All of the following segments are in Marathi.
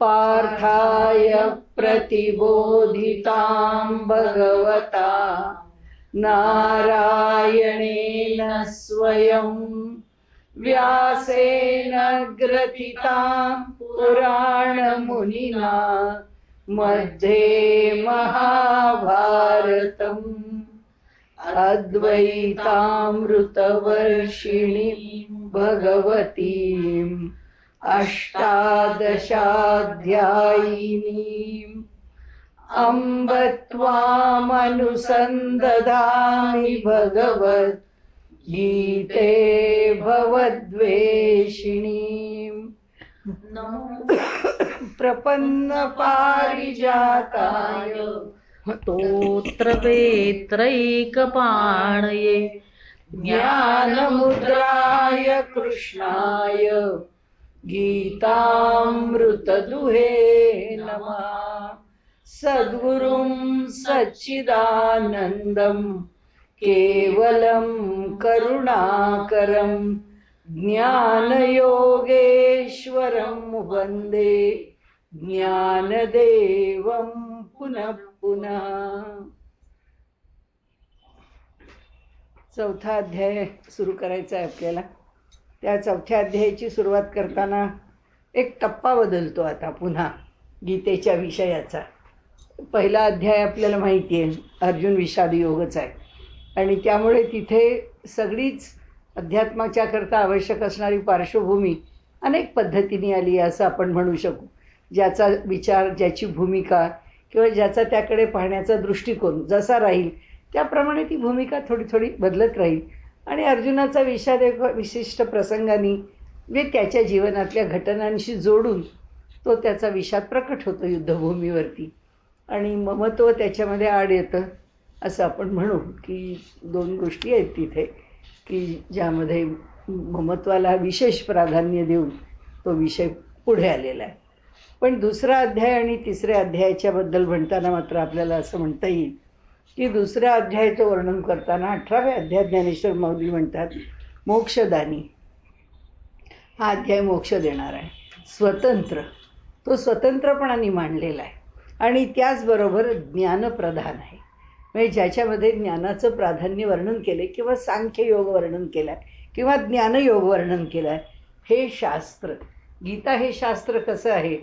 पार्थाय प्रतिबोधितां भगवता नारायणेन स्वयं व्यासेन ग्रथितां पुराणमुनिना मध्ये महाभारतम् अद्वैतामृतवर्षिणीं भगवतीम् अष्टादशाध्यायिनीम् अम्ब त्वामनुसन्दधामि भगवद् गीते भवद्वेषिणीम् प्रपन्नपारिजाताय स्तोत्रवेत्रैकपाणये ज्ञानमुद्राय कृष्णाय गीतामृतदुहे नमः। सद्गुरुं सच्चिदानन्दं केवलं करुणाकरं ज्ञानयोगेश्वरं वन्दे ज्ञानदेवं पुनः पुनः। चौथा अध्याय सुरू करायचा आहे आपल्याला. त्या चौथ्या अध्यायाची सुरुवात करताना एक टप्पा बदलतो आता पुन्हा गीतेच्या विषयाचा. पहिला अध्याय आपल्याला माहिती आहे अर्जुन विषाद योगच आहे आणि त्यामुळे तिथे सगळीच अध्यात्माच्या करता आवश्यक असणारी पार्श्वभूमी अनेक पद्धतीने आली असं आपण म्हणू शकू. ज्याचा विचार, ज्याची भूमिका किंवा ज्याचा त्याकडे पाहण्याचा दृष्टिकोन जसा राहील त्याप्रमाणे ती भूमिका थोडी थोडी बदलत राहील आणि अर्जुनाचा विषाद एक विशिष्ट प्रसंगाने म्हणजे त्याच्या जीवनातल्या घटनांशी जोडून तो त्याचा विषाद प्रकट होतो युद्धभूमीवरती आणि ममत्व त्याच्यामध्ये आड येतं असं आपण म्हणू की दोन गोष्टी आहेत तिथे की ज्यामध्ये ममत्वाला विशेष प्राधान्य देऊन तो विषय पुढे आलेला आहे. पण दुसरा अध्याय आणि तिसऱ्या अध्यायाच्याबद्दल म्हणताना मात्र आपल्याला असं म्हणता येईल की दुसऱ्या अध्यायाचं वर्णन करताना 18व्या अध्यायात ज्ञानेश्वर माऊली म्हणतात मोक्षदानी. हा अध्याय मोक्ष देणार आहे, स्वतंत्र, तो स्वतंत्रपणाने मांडलेला आहे आणि त्याचबरोबर ज्ञानप्रधान आहे. म्हणजे ज्याच्यामध्ये ज्ञानाचं प्राधान्य वर्णन केले किंवा सांख्ययोग वर्णन केलं आहे किंवा ज्ञानयोग वर्णन केलं आहे. हे शास्त्र, गीता हे शास्त्र कसं आहे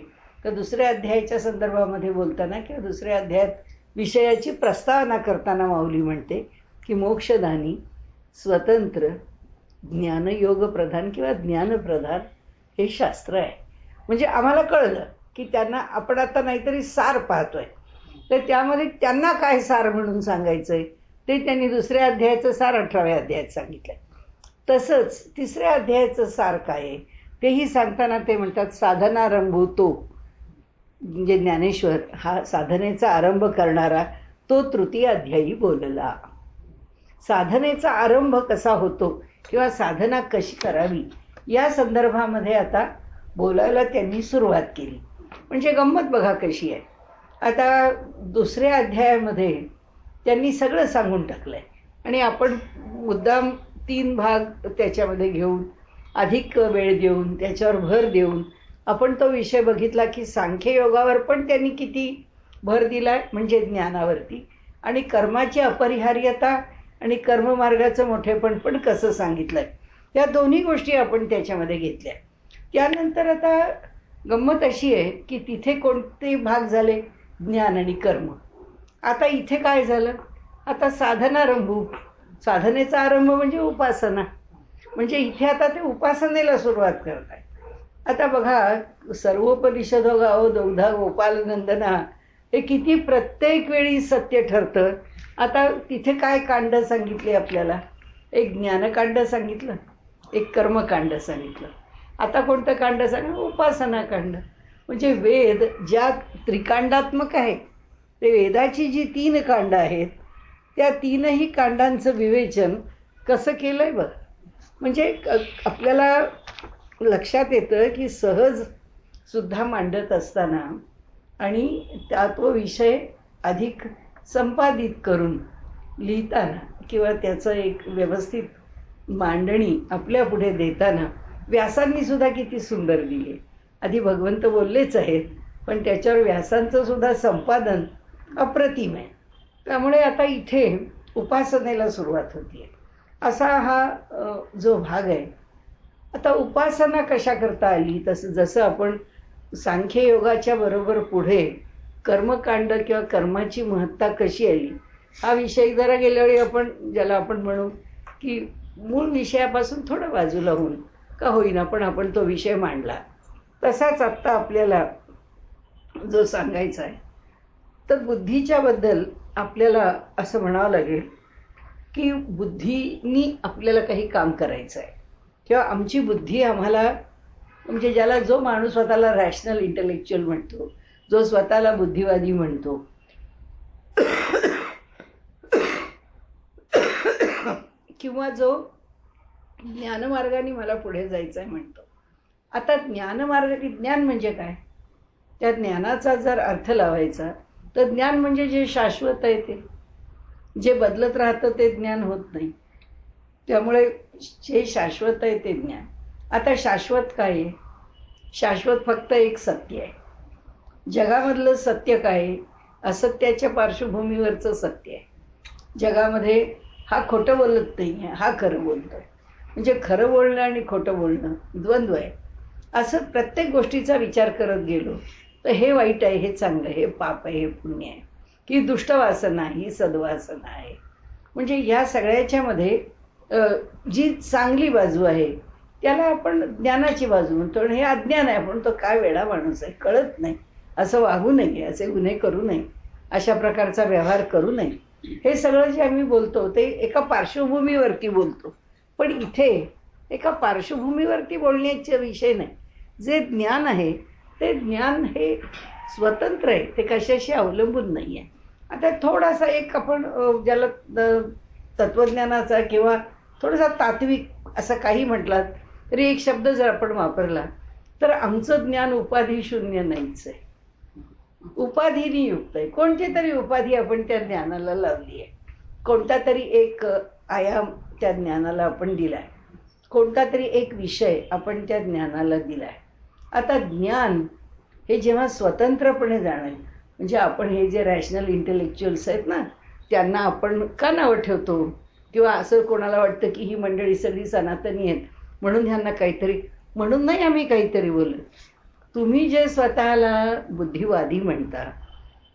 तर दुसऱ्या अध्यायाच्या संदर्भामध्ये बोलताना किंवा दुसऱ्या अध्यायात विषयाची प्रस्तावना करताना माऊली म्हणते की मोक्षदानी, स्वतंत्र, ज्ञानयोग प्रधान किंवा ज्ञानप्रधान हे शास्त्र आहे. म्हणजे आम्हाला कळलं की त्यांना आपण आता नाहीतरी सार पाहतोय तर त्यामध्ये त्यांना काय सार म्हणून सांगायचं आहे ते त्यांनी दुसऱ्या अध्यायाचं सार 18व्या अध्यायात सांगितलं. तसंच तिसऱ्या अध्यायाचं सार काय आहे तेही सांगताना ते म्हणतात साधनारंभूतो, म्हणजे ज्ञानेश्वर हा साधनेचा आरंभ करणारा तो तृतीय अध्यायी बोलला. साधनेचा आरंभ कसा होतो किंवा साधना कशी करावी या संदर्भामध्ये आता बोलायला त्यांनी सुरुवात केली. म्हणजे गंमत बघा कशी आहे. आता दुसऱ्या अध्यायामध्ये त्यांनी सगळं सांगून टाकलं आहे आणि आपण मुद्दाम 3 भाग त्याच्यामध्ये घेऊन अधिक वेळ देऊन त्याच्यावर भर देऊन आपण तो विषय बघितला की सांख्ययोगावर पण त्यांनी किती भर दिला आहे म्हणजे ज्ञानावरती, आणि कर्माची अपरिहार्यता आणि कर्ममार्गाचं मोठेपण पण कसं सांगितलं आहे या दोन्ही गोष्टी आपण त्याच्यामध्ये घेतल्या. त्यानंतर आता गंमत अशी आहे की तिथे कोणते भाग झाले, ज्ञान आणि कर्म. आता इथे काय झालं, आता साधनारंभ, साधनेचा आरंभ म्हणजे उपासना, म्हणजे इथे आता ते उपासनेला सुरुवात करत आहे. आता बघा सर्वोपनिषदो गावो दौधा गोपालनंदना हे किती प्रत्येक वेळी सत्य ठरतं. आता तिथे काय कांड सांगितले आपल्याला, एक ज्ञानकांड सांगितलं, एक कर्मकांड सांगितलं. आता कोणतं कांड सांगितलं, उपासना कांड. म्हणजे वेद ज्या त्रिकांडात्मक आहे ते वेदाची जी 3 कांड आहेत त्या 3ही कांडांचं विवेचन कसं केलं आहे बघ. म्हणजे आपल्याला लक्षात येतं की सहज सुद्धा मांडत असताना आणि त्या तो विषय अधिक संपादित करून लिहिताना किंवा त्याचं एक व्यवस्थित मांडणी आपल्या पुढे देताना व्यासांनी सुद्धा किती सुंदर दिली. आधी भगवंत बोललेच आहेत पण त्याच्यावर व्यासांचं सुद्धा संपादन अप्रतिम आहे. त्यामुळे आता इथे उपासनेला सुरुवात होती आहे. असा हा जो भाग आहे. आता उपासना कशा करता आली, जसं आपण सांख्ययोगाच्या बरोबर पुढे कर्मकांड किंवा कर्माची महत्ता कशी आली हा विषय जरा गेल्यावेळी आपण ज्याला आपण म्हणू की मूळ विषयापासून थोडं बाजूला होऊन का होईना पण आपण तो विषय मांडला. तसाच आत्ता आपल्याला जो सांगायचा आहे तर बुद्धीच्या बद्दल आपल्याला असं म्हणावं लागेल की बुद्धीनी आपल्याला काही काम करायचं आहे किंवा आमची बुद्धी आम्हाला, म्हणजे ज्याला जो माणूस स्वतःला रॅशनल इंटेलेक्च्युअल म्हणतो, जो स्वतःला बुद्धिवादी म्हणतो किंवा जो ज्ञानमार्गाने मला पुढे जायचं आहे म्हणतो. आता ज्ञान म्हणजे काय? त्या ज्ञानाचा जर अर्थ लावायचा तर ज्ञान म्हणजे जे शाश्वत आहे, ते जे बदलत राहतं ते ज्ञान होत नाही. त्यामुळे जे शाश्वत आहे ते ज्ञान. आता शाश्वत काय आहे? शाश्वत फक्त एक सत्य आहे. जगामधलं सत्य काय आहे? असत्याच्या पार्श्वभूमीवरचं सत्य आहे. जगामध्ये हा खोटं बोलत नाही आहे, हा खरं बोलतो आहे. म्हणजे खरं बोलणं आणि खोटं बोलणं द्वंद्व आहे. असं प्रत्येक गोष्टीचा विचार करत गेलो तर हे वाईट आहे, हे चांगलं आहे, हे पाप आहे, हे पुण्य आहे, की दुष्टवासना ही सद्वासना आहे. म्हणजे या सगळ्याच्यामध्ये जी चांगली बाजू आहे त्याला आपण ज्ञानाची बाजू म्हणतो आणि हे अज्ञान आहे. आपण तो काय वेडा माणूस आहे, कळत नाही, असं वागू नये, असे गुन्हे करू नये, अशा प्रकारचा व्यवहार करू नये, हे सगळं जे आम्ही बोलतो ते एका पार्श्वभूमीवरती बोलतो. पण इथे एका पार्श्वभूमीवरती बोलण्याचा विषय नाही. जे ज्ञान आहे ते ज्ञान हे स्वतंत्र आहे, ते कशाशी अवलंबून नाही आहे. आता थोडासा एक आपण ज्याला तत्त्वज्ञानाचा किंवा थोडासा तात्विक असं काही म्हटलात तरी एक शब्द जर आपण वापरला तर आमचं ज्ञान उपाधी शून्य नाहीच आहे, उपाधीनी युक्त आहे. कोणती तरी उपाधी आपण त्या ज्ञानाला लावली आहे, कोणता तरी एक आयाम त्या ज्ञानाला आपण दिला आहे, कोणता तरी एक विषय आपण त्या ज्ञानाला दिला आहे. आता ज्ञान हे जेव्हा स्वतंत्रपणे जाणेल, म्हणजे आपण हे जे रॅशनल इंटेलेक्च्युअल्स आहेत ना त्यांना आपण का नावं ठेवतो किंवा असं कोणाला वाटतं की ही मंडळी सगळी सनातनी आहेत म्हणून ह्यांना काहीतरी, म्हणून नाही आम्ही काहीतरी बोलत. तुम्ही जे स्वतःला बुद्धिवादी म्हणता,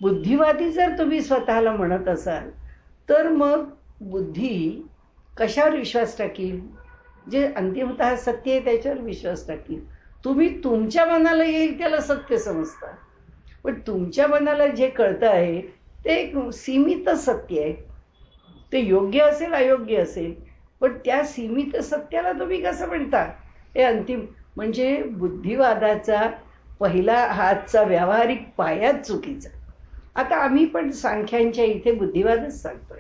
बुद्धिवादी जर तुम्ही स्वतःला म्हणत असाल तर मग बुद्धी कशावर विश्वास टाकील? जे अंतिमतः सत्य आहे त्याच्यावर विश्वास टाकील. तुम्ही तुमच्या मनाला येईल त्याला सत्य समजता, पण तुमच्या मनाला जे कळतं आहे ते एक सीमित सत्य आहे. ते योग्य असेल अयोग्य असेल, पण त्या सीमित सत्याला तुम्ही कसं म्हणता? हे अंतिम, म्हणजे बुद्धिवादाचा पहिला हातचा व्यावहारिक पायाच चुकीचा. आता आम्ही पण सांख्यांच्या इथे बुद्धिवादच सांगतोय,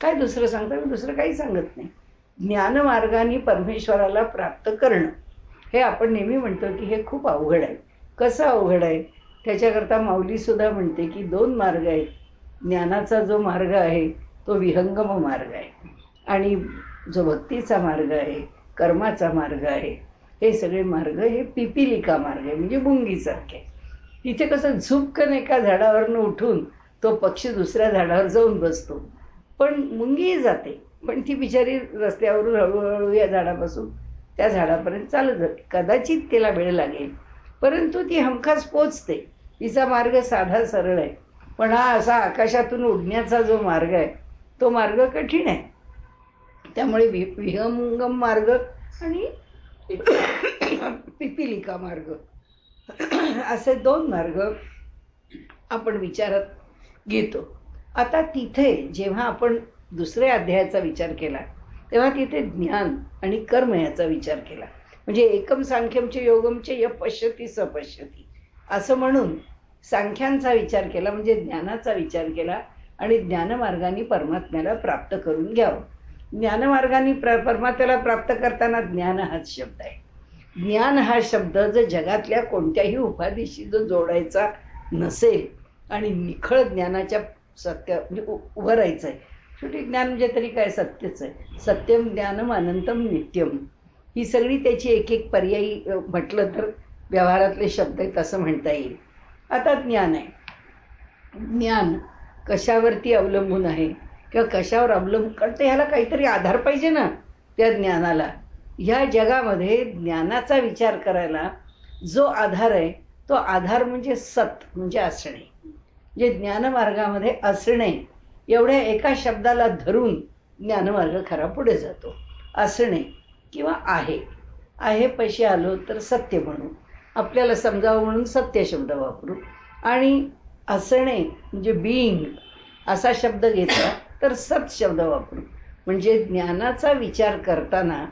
काय दुसरं सांगतोय? दुसरं काही सांगत नाही. ज्ञानमार्गाने परमेश्वराला प्राप्त करणं हे आपण नेहमी म्हणतो की हे खूप अवघड आहे. कसं अवघड आहे? त्याच्याकरता माऊलीसुद्धा म्हणते की 2 मार्ग आहेत. ज्ञानाचा जो मार्ग आहे तो विहंगम मार्ग आहे आणि जो भक्तीचा मार्ग आहे, कर्माचा मार्ग आहे, हे सगळे मार्ग हे पिपिलिका मार्ग आहे, म्हणजे मुंगीसारखे. तिथे कसं झुपकन एका झाडावरनं उठून तो पक्षी दुसऱ्या झाडावर जाऊन बसतो, पण मुंगीही जाते, पण ती बिचारी रस्त्यावरून हळूहळू या झाडापासून त्या झाडापर्यंत चालत जाते. कदाचित तिला वेळ लागेल, परंतु ती हमखास पोचते. तिचा मार्ग साधा सरळ आहे. पण हा असा आकाशातून उडण्याचा जो मार्ग आहे तो मार्ग कठीण आहे. त्यामुळे विहंगम मार्ग आणि पिपिलिका मार्ग असे 2 मार्ग आपण विचारात घेतो. आता तिथे जेव्हा आपण दुसऱ्या अध्यायाचा विचार केला तेव्हा तिथे ज्ञान आणि कर्म याचा विचार केला. म्हणजे एकम सांख्यमचे योगमचे य पश्यती स पश्यती असं म्हणून सांख्यांचा विचार केला, म्हणजे ज्ञानाचा विचार केला आणि ज्ञानमार्गाने परमात्म्याला प्राप्त करून घ्यावं. ज्ञानमार्गाने परमात्म्याला प्राप्त करताना ज्ञान हाच शब्द आहे. ज्ञान हा शब्द जर जगातल्या कोणत्याही उपाधीशी जो जोडायचा नसेल आणि निखळ ज्ञानाच्या सत्य म्हणजे उभं राहायचं आहे. शेवटी ज्ञान म्हणजे तरी काय? सत्यच आहे. सत्यम ज्ञानम अनंतम नित्यम, ही सगळी त्याची एक एक पर्यायी म्हटलं तर व्यवहारातले शब्द आहेत असं म्हणता येईल. आता ज्ञान आहे. ज्ञान कशावरती अवलंबून आहे किंवा कशावर अवलंबून, कारण ते ह्याला काहीतरी आधार पाहिजे ना त्या ज्ञानाला. ह्या जगामध्ये ज्ञानाचा विचार करायला जो आधार आहे तो आधार म्हणजे सत, म्हणजे असणे. जे ज्ञानमार्गामध्ये असणे एवढ्या एका शब्दाला धरून ज्ञानमार्ग खरा पुढे जातो. असणे किंवा आहे, आहे पैसे आलो तर सत्य म्हणू, आपल्याला समजावं म्हणून सत्य शब्द वापरू. आणि असणे म्हणजे बिईंग असा शब्द घेतला तर सत शब्द वापरू. म्हणजे ज्ञानाचा विचार करताना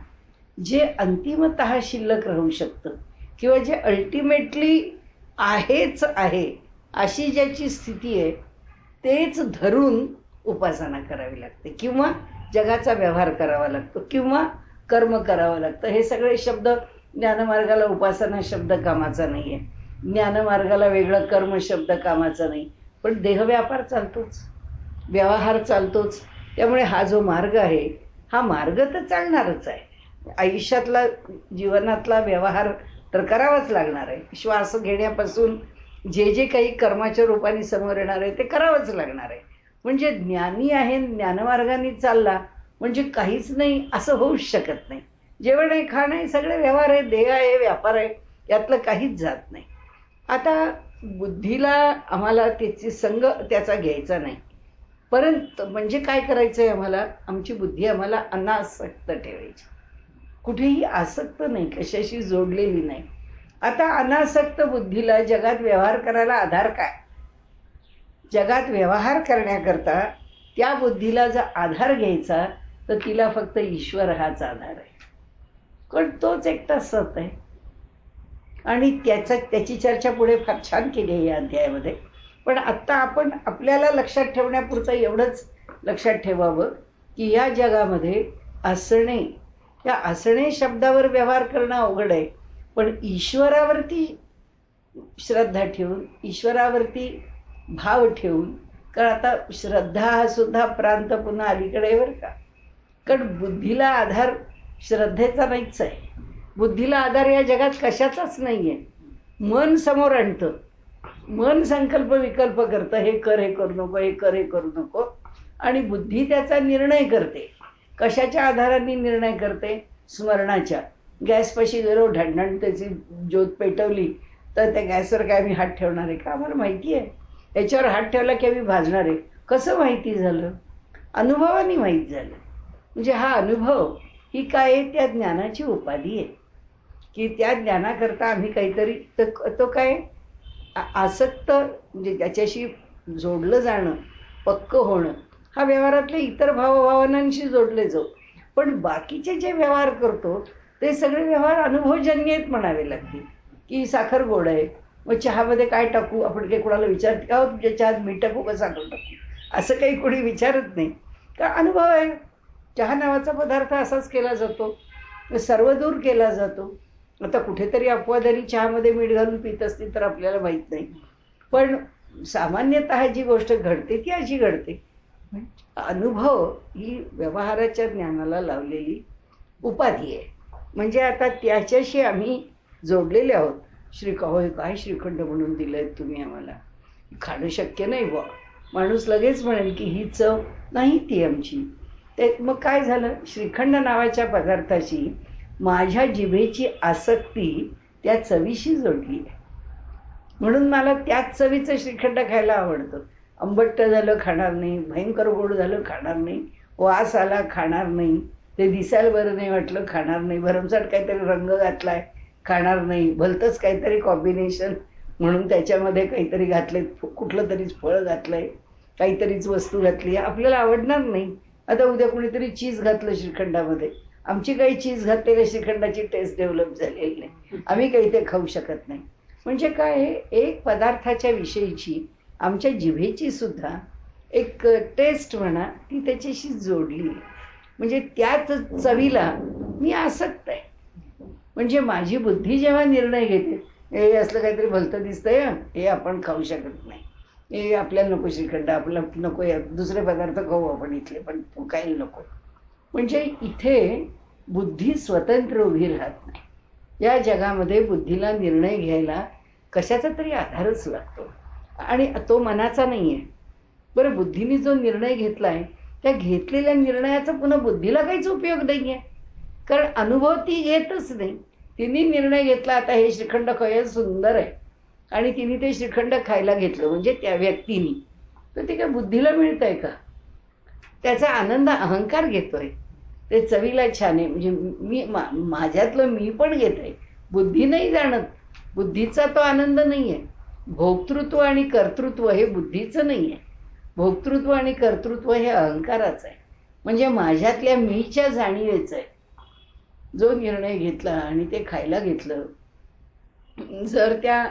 जे अंतिमतः शिल्लक राहू शकतं किंवा जे अल्टिमेटली आहेच आहे अशी ज्याची स्थिती आहे तेच धरून उपासना करावी लागते किंवा जगाचा व्यवहार करावा लागतो किंवा कर्म करावं लागतं. हे सगळे शब्द ज्ञानमार्गाला उपासना शब्द कामाचा नाही आहे, ज्ञानमार्गाला वेगळं कर्म शब्द कामाचा नाही. पण देहव्यापार चालतोच, व्यवहार चालतोच. त्यामुळे हा जो मार्ग आहे हा मार्ग तर चालणारच आहे. आयुष्यातला जीवनातला व्यवहार तर करावाच लागणार आहे. श्वास घेण्यापासून जे जे काही कर्माच्या रूपाने समोर येणार आहे ते करावंच लागणार आहे. म्हणजे ज्ञानी आहे, ज्ञानमार्गाने चालला म्हणजे काहीच नाही असं होऊच शकत नाही. जेवण आहे, खाणं आहे, सगळे व्यवहार आहे, देह आहे, व्यापार आहे, यातलं काहीच जात नाही. आता बुद्धीला आम्हाला त्याची संग त्याचा घ्यायचा नाही. परंतु म्हणजे काय करायचं आहे आम्हाला, आमची बुद्धी आम्हाला अनासक्त ठेवायची, कुठेही आसक्त नाही, कशाशी जोडलेली नाही. आता अनासक्त बुद्धीला जगात व्यवहार करायला आधार काय? जगात व्यवहार करण्याकरता त्या बुद्धीला जर आधार घ्यायचा तर तिला फक्त ईश्वर हाच आधार आहे, कारण तोच एकटा सत आहे. आणि त्याची चर्चा पुढे फार छान केली आहे या अध्यायामध्ये. पण आत्ता आपण आपल्याला लक्षात ठेवण्यापुरतं एवढंच लक्षात ठेवावं की या जगामध्ये असणे, या असणे शब्दावर व्यवहार करणं अवघड आहे. पण ईश्वरावरती श्रद्धा ठेवून, ईश्वरावरती भाव ठेवून, कारण आता श्रद्धा हा सुद्धा प्रांत पुन्हा अलीकडे बरं का. कारण बुद्धीला आधार श्रद्धेचा नाहीच आहे. बुद्धीला आधार या जगात कशाचाच नाही आहे. मन समोर आणतं, मन संकल्प विकल्प करतं, हे कर, हे करू नको, हे कर, हे करू नको. आणि बुद्धी त्याचा निर्णय करते. कशाच्या आधाराने निर्णय करते? स्मरणाच्या. गॅसपाशी गेलो, ढणढण त्याची ज्योत पेटवली तर त्या गॅसवर काय मी हात ठेवणार आहे का? आम्हाला माहिती आहे याच्यावर हात ठेवला की आम्ही भाजणार आहे. कसं माहिती झालं? अनुभवाने माहीत झालं. म्हणजे हा अनुभव ही काय आहे? त्या ज्ञानाची उपाधी आहे की त्या ज्ञानाकरता आम्ही काहीतरी तो काय आसक्त, म्हणजे त्याच्याशी जोडलं जाणं, पक्क होणं, हा व्यवहारातले इतर भावभावनांशी जोडले जाऊ. पण बाकीचे जे व्यवहार करतो ते सगळे व्यवहार अनुभवजन्य आहेत म्हणावे लागतील. की साखर गोड आहे, मग चहामध्ये काय टाकू? आपण काही कोणाला विचारते का, तुमच्या चहात मीठ टाकू का साखर टाकू? असं काही कोणी विचारत नाही, का अनुभव आहे. चहा नावाचा पदार्थ असाच केला जातो, सर्वदूर केला जातो. आता कुठेतरी अपवादाने चहामध्ये मीठ घालून पित असतील तर आपल्याला माहीत नाही. पण सामान्यतः जी गोष्ट घडते ती अशी घडते. अनुभव ही व्यवहाराच्या ज्ञानाला लावलेली उपाधी आहे. म्हणजे आता त्याच्याशी आम्ही जोडलेले आहोत. होय काय श्रीखंड म्हणून दिलंय तुम्ही आम्हाला, खाणं शक्य नाही बुवा. माणूस लगेच म्हणेल की ही चव नाही ती आमची. ते मग काय झालं? श्रीखंड नावाच्या पदार्थाशी माझ्या जिभेची आसक्ती त्या चवीशी जोडली आहे, म्हणून मला त्याच चवीचं श्रीखंड खायला आवडतं. आंबट्ट झालं खाणार नाही, भयंकर गोड झालं खाणार नाही, वास आला खाणार नाही, ते दिसायला बरं नाही वाटलं खाणार नाही, भरमसाठ काहीतरी रंग घातलाय खाणार नाही, भलतंच काहीतरी कॉम्बिनेशन म्हणून त्याच्यामध्ये काहीतरी घातले, कुठलं तरीच फळ घातलंय, काहीतरीच वस्तू घातली, आपल्याला आवडणार नाही. आता उद्या कुणीतरी चीज घातलं श्रीखंडामध्ये, आमची काही चीज घातलेल्या श्रीखंडाची टेस्ट डेव्हलप झालेली नाही, आम्ही काही ते खाऊ शकत नाही. म्हणजे काय, एक पदार्थाच्या विषयीची आमच्या जिभेची सुद्धा एक टेस्ट म्हणा ती त्याच्याशी जोडली. म्हणजे त्याच चवीला मी आसक्त आहे. म्हणजे माझी बुद्धी जेव्हा निर्णय घेते, हे असलं काहीतरी भलतं दिसतंय, हे आपण खाऊ शकत नाही, हे आपल्याला नको श्रीखंड, आपल्याला नको, दुसरे पदार्थ खाऊ आपण इथले, पण तो काही नको. म्हणजे इथे बुद्धी स्वतंत्र उभी राहत नाही. या जगामध्ये बुद्धीला निर्णय घ्यायला कशाचा तरी आधारच लागतो आणि तो मनाचा नाही आहे. बरं, बुद्धीने जो निर्णय घेतला आहे त्या घेतलेल्या निर्णयाचा पुन्हा बुद्धीला काहीच उपयोग नाही आहे, कारण अनुभव ती घेतच नाही. तिने निर्णय घेतला आता हे श्रीखंड खायला सुंदर आहे आणि तिने ते श्रीखंड खायला घेतलं म्हणजे त्या व्यक्तीने, तर ते काय बुद्धीला मिळत आहे का? त्याचा आनंद अहंकार घेतोय. ते चवीला छान आहे म्हणजे माझ्यातलं मी पण घेते, बुद्धी नाही जाणत. बुद्धीचा तो आनंद नाही आहे. भोक्तृत्व आणि कर्तृत्व हे बुद्धीचं नाही आहे. भोक्तृत्व आणि कर्तृत्व हे अहंकाराचं आहे, म्हणजे माझ्यातल्या मीच्या जाणीवेचं आहे. जो निर्णय घेतला आणि ते खायला घेतलं, जर त्या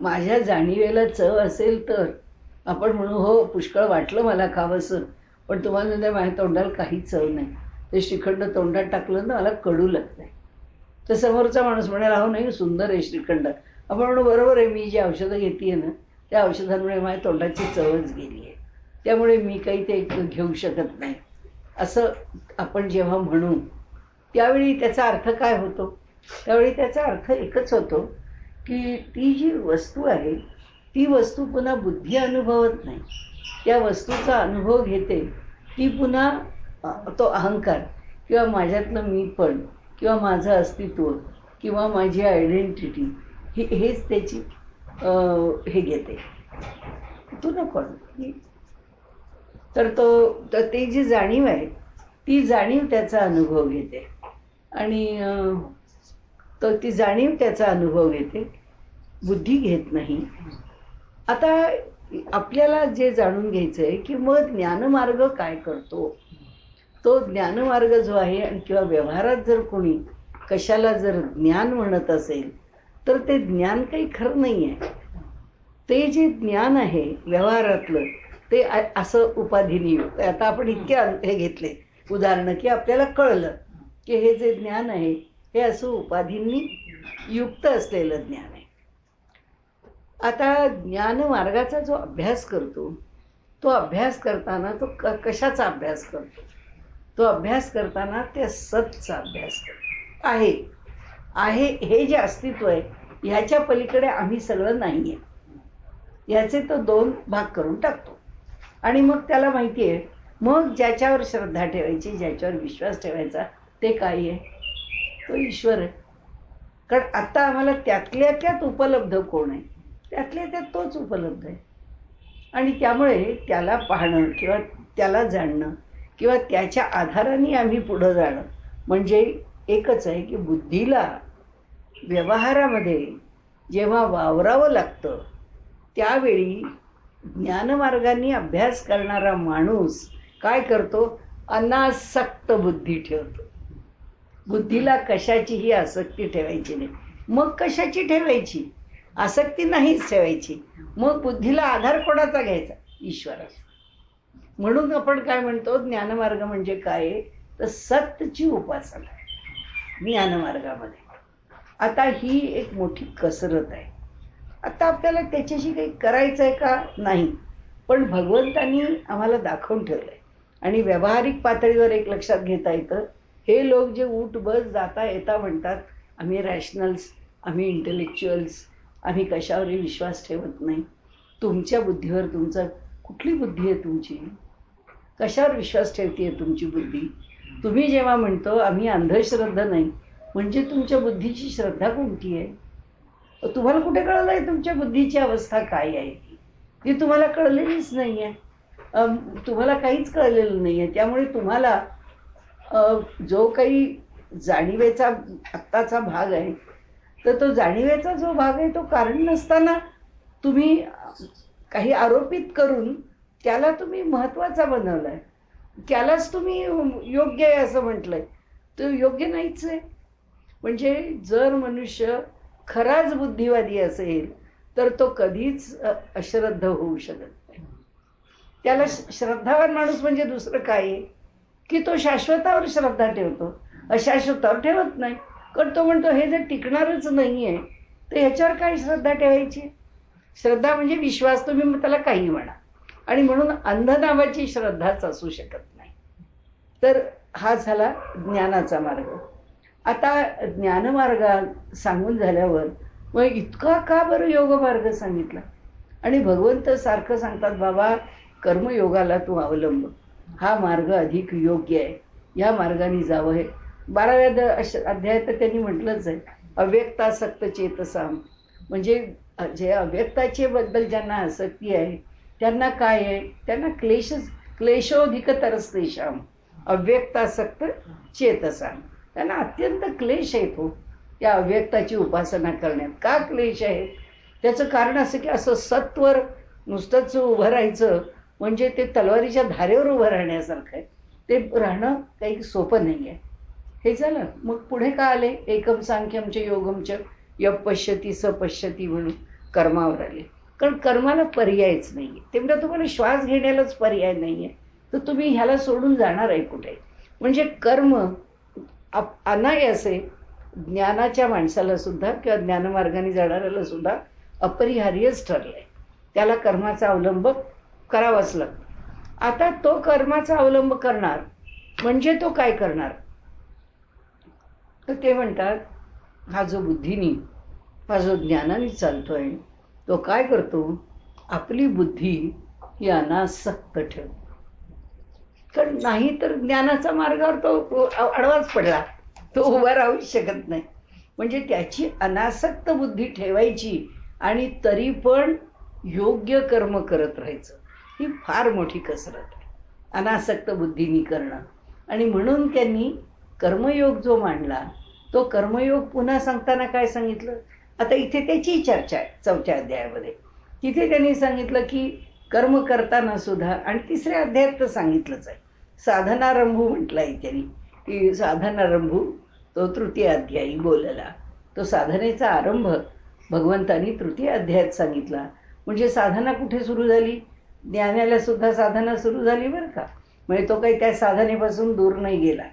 माझ्या जाणीवेला चव असेल तर आपण म्हणू हो पुष्कळ वाटलं मला खावंसं, पण तुम्हाला नाही माझ्या तोंडाला काही चव नाही. ते श्रीखंड तोंडात टाकलं ना मला कडू लागतंय. तर समोरचा माणूस म्हणाला हो नाही सुंदर आहे श्रीखंड. आपण म्हणू बरोबर आहे, मी जी औषधं घेते ना त्या औषधांमुळे माझ्या तोंडाची चवच गेली आहे, त्यामुळे मी काही ते घेऊ शकत नाही असं आपण जेव्हा म्हणू त्यावेळी त्याचा अर्थ काय होतो? त्यावेळी त्याचा अर्थ एकच होतो की ती जी वस्तू आहे ती वस्तू पुन्हा बुद्धी अनुभवत नाही. त्या वस्तूचा अनुभव घेते ती पुन्हा तो अहंकार किंवा माझ्यातलं मी पण किंवा माझं अस्तित्व किंवा माझी आयडेंटिटी हेच त्याची हे घेते. तू नको तर ती जी जाणीव आहे ती जाणीव त्याचा अनुभव घेते आणि ती जाणीव त्याचा अनुभव घेते, बुद्धी घेत नाही. आता आपल्याला जे जाणून घ्यायचं आहे की मग ज्ञानमार्ग काय करतो. तो ज्ञानमार्ग जो आहे आणि किंवा व्यवहारात जर कोणी कशाला जर ज्ञान म्हणत असेल तर ते ज्ञान काही खरं नाही आहे. ते जे ज्ञान आहे व्यवहारातलं ते असं उपाधीने युक्त. आता आपण इतके हे घेतले उदाहरणं की आपल्याला कळलं की हे जे ज्ञान आहे हे असं उपाधींनी युक्त असलेलं ज्ञान आहे. आता ज्ञानमार्गाचा जो अभ्यास करतो तो अभ्यास करताना तो कशाचा अभ्यास करतो? तो अभ्यास करताना त्या सतचा अभ्यास करतो. आहे हे जे अस्तित्व आहे ह्याच्या पलीकडे आम्ही सगळं नाही आहे याचे तो दोन भाग करून टाकतो आणि मग त्याला माहिती आहे मग ज्याच्यावर श्रद्धा ठेवायची ज्याच्यावर विश्वास ठेवायचा ते काय आहे? तो ईश्वर आहे. कारण आत्ता आम्हाला त्यातल्या त्यात उपलब्ध कोण आहे? त्यातल्या त्यात तोच उपलब्ध आहे आणि त्यामुळे त्याला पाहणं किंवा त्याला जाणणं किंवा त्याच्या आधाराने आम्ही पुढं जाणं म्हणजे एकच आहे की बुद्धीला व्यवहारामध्ये जेव्हा वावरावं लागतं त्यावेळी ज्ञानमार्गाने अभ्यास करणारा माणूस काय करतो? अनासक्त बुद्धी ठेवतो. बुद्धीला कशाचीही आसक्ती ठेवायची नाही. मग कशाची ठेवायची? आसक्ती नाहीच ठेवायची. मग बुद्धीला आधार कोणाचा घ्यायचा? ईश्वराचा. म्हणून आपण काय म्हणतो ज्ञानमार्ग म्हणजे काय? तर सतची उपासना आहे ज्ञानमार्गामध्ये. आता ही एक मोठी कसरत आहे. आता आपल्याला त्याच्याशी काही करायचं आहे का? नाही, पण भगवंतांनी आम्हाला दाखवून ठेवलं आहे आणि व्यावहारिक पातळीवर एक लक्षात घेता येतं. हे लोक जे उठ बस जाता येता म्हणतात आम्ही रॅशनल्स, आम्ही इंटेलेक्च्युअल्स, आम्ही कशावरही विश्वास ठेवत नाही. तुमच्या बुद्धीवर तुमचा कुठली बुद्धी आहे तुमची? कशावर विश्वास ठेवते आहे तुमची बुद्धी? तुम्ही जेव्हा म्हणतो आम्ही अंधश्रद्धा नाही म्हणजे तुमच्या बुद्धीची श्रद्धा कोणती आहे? तुम्हाला कुठे कळलं आहे तुमच्या बुद्धीची अवस्था काय आहे? ती तुम्हाला कळलेलीच नाही आहे. तुम्हाला काहीच कळलेलं नाही आहे. त्यामुळे तुम्हाला जो काही जाणीवेचा आत्ताचा भाग आहे तर तो जाणीवेचा जो भाग आहे तो कारण नसताना तुम्ही काही आरोपित करून त्याला तुम्ही महत्त्वाचा बनवला आहे, त्यालाच तुम्ही योग्य आहे असं म्हटलं आहे. तो योग्य नाहीच आहे. म्हणजे जर मनुष्य खराच बुद्धिवादी असेल तर तो कधीच अश्रद्ध होऊ शकत नाही. त्याला श्रद्धावान माणूस म्हणजे दुसरं काय आहे की तो शाश्वतावर श्रद्धा ठेवतो, अशाश्वतावर ठेवत नाही. कारण तो म्हणतो हे जर टिकणारच नाही आहे तर ह्याच्यावर काय श्रद्धा ठेवायची? श्रद्धा म्हणजे विश्वास. तुम्ही मग त्याला काही म्हणा. आणि म्हणून अंध नावाची श्रद्धाच असू शकत नाही. तर हा झाला ज्ञानाचा मार्ग. आता ज्ञानमार्ग सांगून झाल्यावर मग इतका का बरं योगमार्ग सांगितला? आणि भगवंत सारखं सांगतात, बाबा कर्मयोगाला तू अवलंब, हा मार्ग अधिक योग्य आहे, या मार्गाने जावं. आहे 12व्या अध्यायात तर त्यांनी म्हटलंच आहे, अव्यक्तासक्त चेतसाम. म्हणजे जे अव्यक्ताचे बद्दल ज्यांना आसक्ती आहे त्यांना काय आहे, त्यांना क्लेशोधिकतरस्तेषाम अव्यक्तासक्त चेतसाम. त्यांना अत्यंत क्लेश येतो या अव्यक्ताची उपासना करण्यात. का क्लेश आहे? त्याचं कारण असं की असं सत्वर नुसतंच उभं राहायचं म्हणजे ते तलवारीच्या धारेवर उभं राहण्यासारखं आहे. ते राहणं काही सोपं नाही आहे. हे झालं. मग पुढे का आले? एकम सांख्यमचे योगमच यपश्यती सपश्यती म्हणून कर्मावर आले. कारण कर्माला पर्यायच नाही आहे. तेवढा तुम्हाला श्वास घेण्यालाच पर्याय नाही आहे, तर तुम्ही ह्याला सोडून जाणार आहे कुठे? म्हणजे कर्म अनायासे ज्ञानाच्या माणसाला सुद्धा किंवा ज्ञानमार्गाने जाणाऱ्याला सुद्धा अपरिहार्यच ठरलं आहे. त्याला कर्माचा अवलंब करावाच लागतो. आता तो कर्माचा अवलंब करणार म्हणजे तो काय करणार? तर ते म्हणतात, हा जो बुद्धीनी, हा जो ज्ञानाने चालतोय, तो काय करतो? आपली बुद्धी ही अनासक्त ठेवतो. कारण नाही तर ज्ञानाचा मार्गावर तो आडवाच पडला, तो उभा राहूच शकत नाही. म्हणजे त्याची अनासक्त बुद्धी ठेवायची आणि तरी पण योग्य कर्म करत राहायचं, ही फार मोठी कसरत आहे, अनासक्त बुद्धीनी करणं. आणि म्हणून त्यांनी कर्मयोग जो मांडला, तो कर्मयोग पुन्हा सांगताना काय सांगितलं? आता इथे त्याची चर्चा आहे 4थ्या अध्यायामध्ये. तिथे त्यांनी सांगितलं की कर्म करताना सुद्धा, आणि 3ऱ्या अध्यायात तर सांगितलंच आहे, साधनारंभू म्हटलं आहे त्यांनी, की साधनारंभू तो 3य अध्यायी बोलला. तो साधनेचा आरंभ भगवंतांनी 3य अध्यायात सांगितला. म्हणजे साधना कुठे सुरू झाली? ज्ञानाला सुद्धा साधना सुरू झाली बरं का. म्हणजे तो काही त्या साधनेपासून दूर नाही गेला,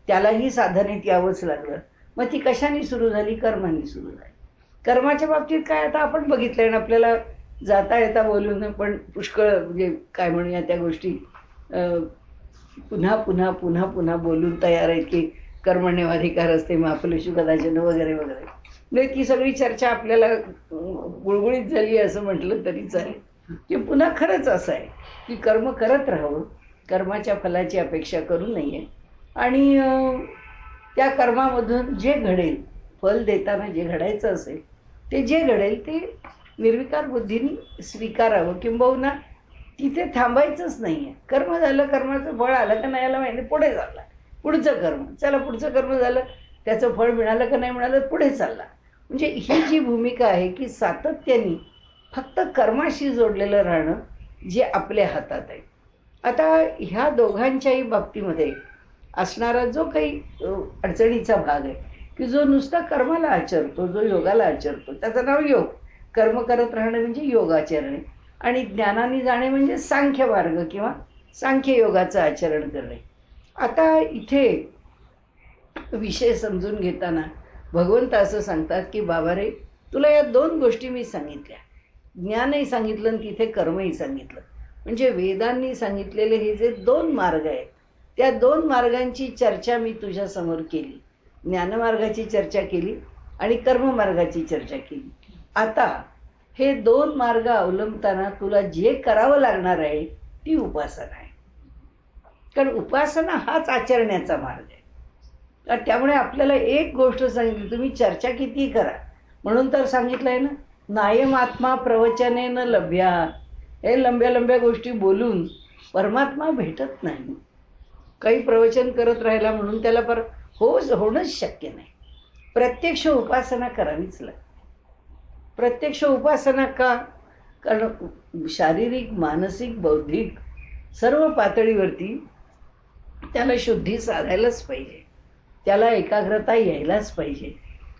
त्यालाही साधनेत यावंच लागलं. मग ती कशाने सुरू झाली? कर्माने सुरू झाली. कर्माच्या बाबतीत काय आता आपण बघितलं आणि आपल्याला जाता येता बोलून पण पुष्कळ म्हणजे काय म्हणूया त्या गोष्टी पुन्हा पुन्हा पुन्हा पुन्हा बोलून तयार आहेत की कर्मण्यवाधिकार असते माफलेषु कदाचन वगैरे वगैरे. म्हणजे ती सगळी चर्चा आपल्याला गुळगुळीत झाली असं म्हटलं तरी चालेल. की पुन्हा खरंच असं आहे की कर्म करत राहावं, कर्माच्या फलाची अपेक्षा करू नये. आणि त्या कर्मामधून जे घडेल, फल देताना जे घडायचं असेल ते जे घडेल ते निर्विकार बुद्धीने स्वीकारावं. किंबहुना तिथे थांबायचंच नाही आहे. कर्म झालं, कर्माचं फळ आलं का नाही आलं माहिती, पुढे झालं पुढचं कर्म, चला पुढचं कर्म झालं, त्याचं फळ मिळालं का नाही मिळालं, पुढे चालला. म्हणजे ही जी भूमिका आहे की सातत्याने फक्त कर्माशी जोडलेलं राहणं जे आपल्या हातात आहे. आता ह्या दोघांच्याही बाबतीमध्ये असणारा जो काही अडचणीचा भाग आहे की जो नुसता कर्माला आचरतो, जो योगाला आचरतो, त्याचं नाव योग. कर्म करत राहणं म्हणजे योगाचरणे, आणि ज्ञानाने जाणे म्हणजे सांख्य मार्ग किंवा सांख्य योगाचं आचरण करणे. आता इथे विषय समजून घेताना भगवंत असं सांगतात की बाबा रे, तुला या 2 गोष्टी मी सांगितल्या, ज्ञानही सांगितलं आणि तिथे कर्मही सांगितलं. म्हणजे वेदांनी सांगितलेले हे जे 2 मार्ग आहेत, त्या 2 मार्गांची चर्चा मी तुझ्यासमोर केली. ज्ञानमार्गाची चर्चा केली आणि कर्ममार्गाची चर्चा केली. आता हे 2 मार्ग अवलंबताना तुला जे करावं लागणार आहे ती उपासना आहे. कारण उपासना हाच आचरण्याचा मार्ग आहे. त्यामुळे आपल्याला एक गोष्ट सांगितली, तुम्ही चर्चा किती करा, म्हणून तर सांगितलं आहे ना, नायम आत्मा प्रवचनेन लभ्या. हे लंब्या लंब्या गोष्टी बोलून परमात्मा भेटत नाही. काही प्रवचन करत राहिला म्हणून त्याला होणंच शक्य नाही. प्रत्यक्ष उपासना करावीच लागते. प्रत्यक्ष उपासना का? कारण शारीरिक, मानसिक, बौद्धिक सर्व पातळीवरती त्याला शुद्धी साधायलाच पाहिजे, त्याला एकाग्रता यायलाच पाहिजे.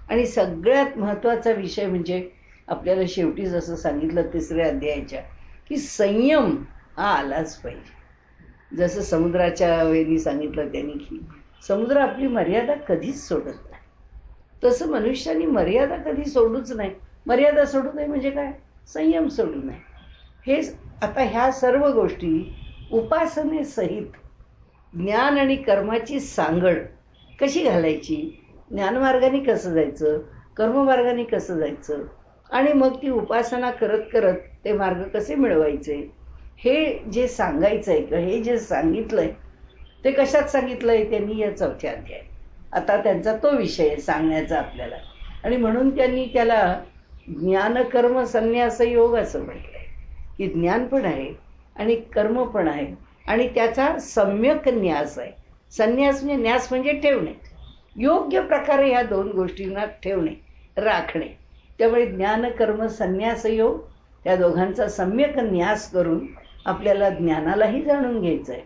आणि सगळ्यात महत्त्वाचा विषय म्हणजे आपल्याला शेवटीच असं सांगितलं 3ऱ्या अध्यायाच्या की संयम हा आलाच पाहिजे. जसं समुद्राच्या वेळी सांगितलं त्यांनी की समुद्र आपली मर्यादा कधीच सोडत नाही, तसं मनुष्याने मर्यादा कधी सोडूच नाही. मर्यादा सोडू नये म्हणजे काय? संयम सोडू नये. हे आता ह्या सर्व गोष्टी उपासनेसहित ज्ञान आणि कर्माची सांगड कशी घालायची, ज्ञानमार्गाने कसं जायचं, कर्ममार्गाने कसं जायचं आणि मग ती उपासना करत करत ते मार्ग कसे मिळवायचे, हे जे सांगायचं आहे किंवा हे जे सांगितलं आहे ते कशात सांगितलं आहे त्यांनी या 4थ्या अध्यायात. आता त्यांचा तो विषय आहे सांगण्याचा आपल्याला. आणि म्हणून त्यांनी त्याला ज्ञानकर्म संन्यास योग असं म्हटलं आहे की ज्ञान पण आहे आणि कर्म पण आहे आणि त्याचा सम्यक न्यास आहे. संन्यास म्हणजे न्यास म्हणजे ठेवणे, योग्य प्रकारे ह्या 2 गोष्टींना ठेवणे, राखणे. त्यामुळे ज्ञानकर्म संन्यास योग या दोघांचा सम्यक न्यास करून आपल्याला ज्ञानालाही जाणून घ्यायचं आहे,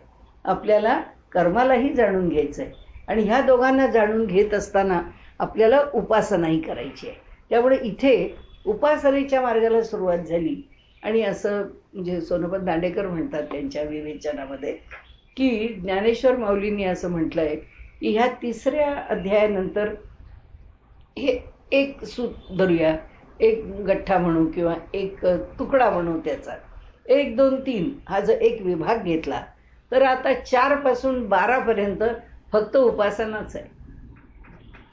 आपल्याला कर्मालाही जाणून घ्यायचं आहे आणि ह्या दोघांना जाणून घेत असताना आपल्याला उपासनाही करायची आहे. त्यामुळे इथे उपासनेच्या मार्गाला सुरुवात झाली. आणि असं म्हणजे सोनोपंत दांडेकर म्हणतात त्यांच्या विवेचनामध्ये की ज्ञानेश्वर माऊलींनी असं म्हटलं आहे की ह्या 3ऱ्या अध्यायानंतर हे एक सूत धरूया, एक गठ्ठा म्हणू किंवा एक तुकडा म्हणू त्याचा, 1, 2, 3 हा जर एक विभाग घेतला तर आता 4 पासून 12 पर्यंत फक्त उपासनाच आहे.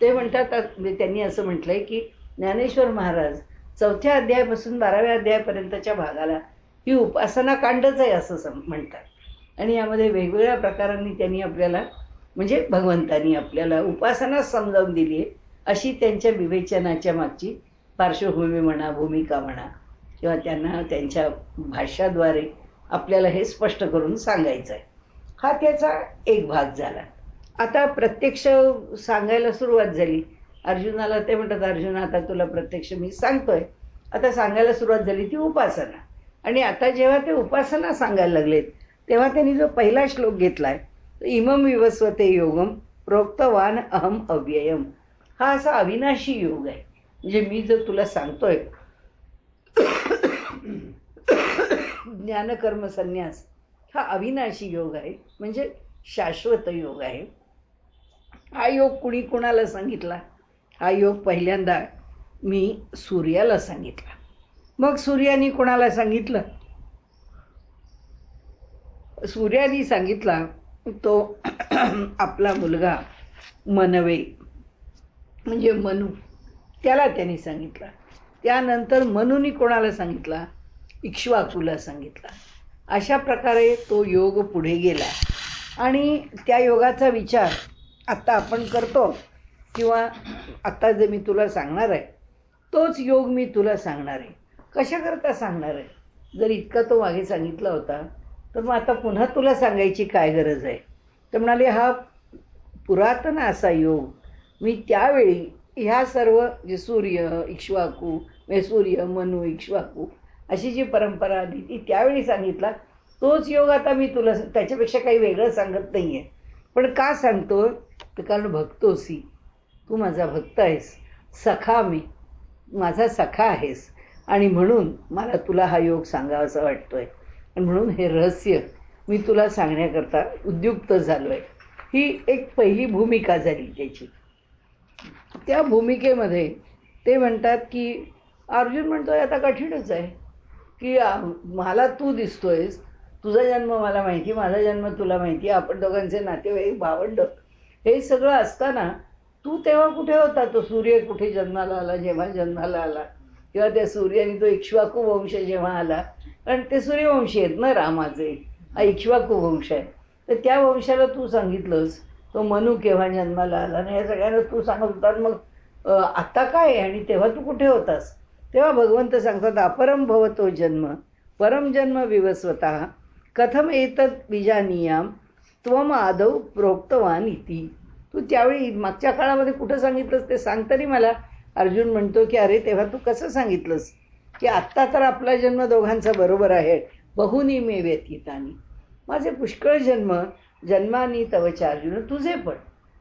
ते म्हणतात, त्यांनी असं म्हटलंय की ज्ञानेश्वर महाराज 4थ्या अध्यायापासून 12व्या अध्यायापर्यंतच्या भागाला ही उपासना कांडच आहे असं म्हणतात. आणि यामध्ये वेगवेगळ्या प्रकारांनी त्यांनी आपल्याला म्हणजे भगवंतांनी आपल्याला उपासना समजावून दिली आहे अशी त्यांच्या विवेचनाच्या मागची पार्श्वभूमी म्हणा, भूमिका म्हणा किंवा त्यांना त्यांच्या भाष्याद्वारे आपल्याला हे स्पष्ट करून सांगायचं आहे. हा त्याचा एक भाग झाला. आता प्रत्यक्ष सांगायला सुरुवात झाली. अर्जुनाला ते म्हणतात, अर्जुन आता तुला प्रत्यक्ष मी सांगतोय. आता सांगायला सुरुवात झाली ती उपासना. आणि आता जेव्हा ते उपासना सांगायला लागलेत तेव्हा त्यांनी जो पहिला श्लोक घेतलाय, इमम विवस्वते योगम प्रोक्तवान अहम अव्ययम, हा असा अविनाशी योग आहे. म्हणजे मी जर तुला सांगतोय ज्ञानकर्म संन्यास हा अविनाशी योग आहे, म्हणजे शाश्वत योग आहे. हा योग कुणी कुणाला सांगितला? हा योग पहिल्यांदा मी सूर्याला सांगितला. मग सूर्याने कोणाला सांगितलं? सूर्याने सांगितला तो आपला मुलगा मनवे म्हणजे मनु, त्याला त्यांनी सांगितला. त्यानंतर मनुनी कोणाला सांगितला? इक्ष्वाकूला सांगितला. अशा प्रकारे तो योग पुढे गेला. आणि त्या योगाचा विचार आत्ता आपण करतो किंवा आत्ता जे मी तुला सांगणार आहे तोच योग मी तुला सांगणार आहे. कशाकरता सांगणार आहे? जर इतका तो मागे सांगितला होता तर मग आता पुन्हा तुला सांगायची काय गरज आहे? तर म्हणाले हा पुरातन असा योग मी त्यावेळी ह्या सर्व जे सूर्य इक्ष्वाकू म्हणजे सूर्य मनु इक्ष्वाकू अशी जी परंपरा आली ती त्यावेळी सांगितला. तोच योग आता मी तुला त्याच्यापेक्षा काही वेगळं सांगत नाही आहे. पण का सांगतो? तर कारण भक्तोसी, तू माझा भक्त आहेस, सखा मी माझा सखा आहेस आणि म्हणून मला तुला हा योग सांगावासा वाटतोय आणि म्हणून हे रहस्य मी तुला सांगण्याकरता उद्युक्त झालो आहे. ही एक पहिली भूमिका झाली त्याची. त्या भूमिकेमध्ये ते म्हणतात की अर्जुन म्हणतोय आता कठीणच आहे की मला तू दिसतोयस, तुझा जन्म मला माहिती, माझा जन्म तुला माहिती, आपण दोघांचे नातेवाईक भावंड हे सगळं असताना तू तेव्हा कुठे होता? तो सूर्य कुठे जन्माला आला जेव्हा जन्माला आला, किंवा त्या सूर्याने तो इक्ष्वाकू वंश जेव्हा आला, कारण ते सूर्यवंशी आहेत ना रामाचे, हा इक्ष्वाकू वंश आहे. तर त्या वंशाला तू सांगितलंस तो मनु केव्हा जन्माला आला आणि या सगळ्यांना तू सांगत होता. मग आता काय आणि तेव्हा तू कुठे होतास? तेव्हा भगवंत सांगतात अपरम भवतो जन्म परम जन्म विवस्वतः कथम एतत् विजानीयाम त्वम आदौ प्रोक्तवान इति. तू त्यावेळी मागच्या काळामध्ये कुठं सांगितलंस ते सांग तरी मला. अर्जुन म्हणतो की अरे तेव्हा तू कसं सांगितलंस की आत्ता तर आपला जन्म दोघांचा बरोबर आहे, बहुनी मे व्यतीतानी, माझे पुष्कळ जन्मानी तवच्या अर्जुन, तुझे पण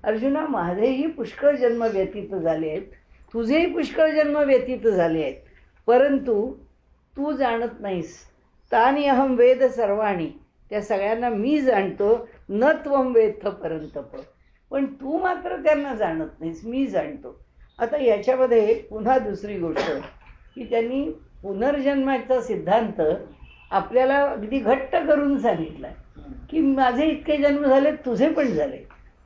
अर्जुना माझेही पुष्कळ जन्म व्यतीत झाले आहेत, तुझेही पुष्कळ जन्म व्यतीत झाले आहेत, परंतु तू जाणत नाहीस. तानी अहम वेद सर्वाणी, त्या सगळ्यांना मी जाणतो, न त्वम वेत्थ परंतप, पण तू मात्र त्यांना जाणत नाहीस, मी जाणतो. आता याच्यामध्ये पुन्हा दुसरी गोष्ट की त्यांनी पुनर्जन्माचा सिद्धांत आपल्याला अगदी घट्ट करून सांगितला की माझे इतके जन्म झाले, तुझे पण झाले,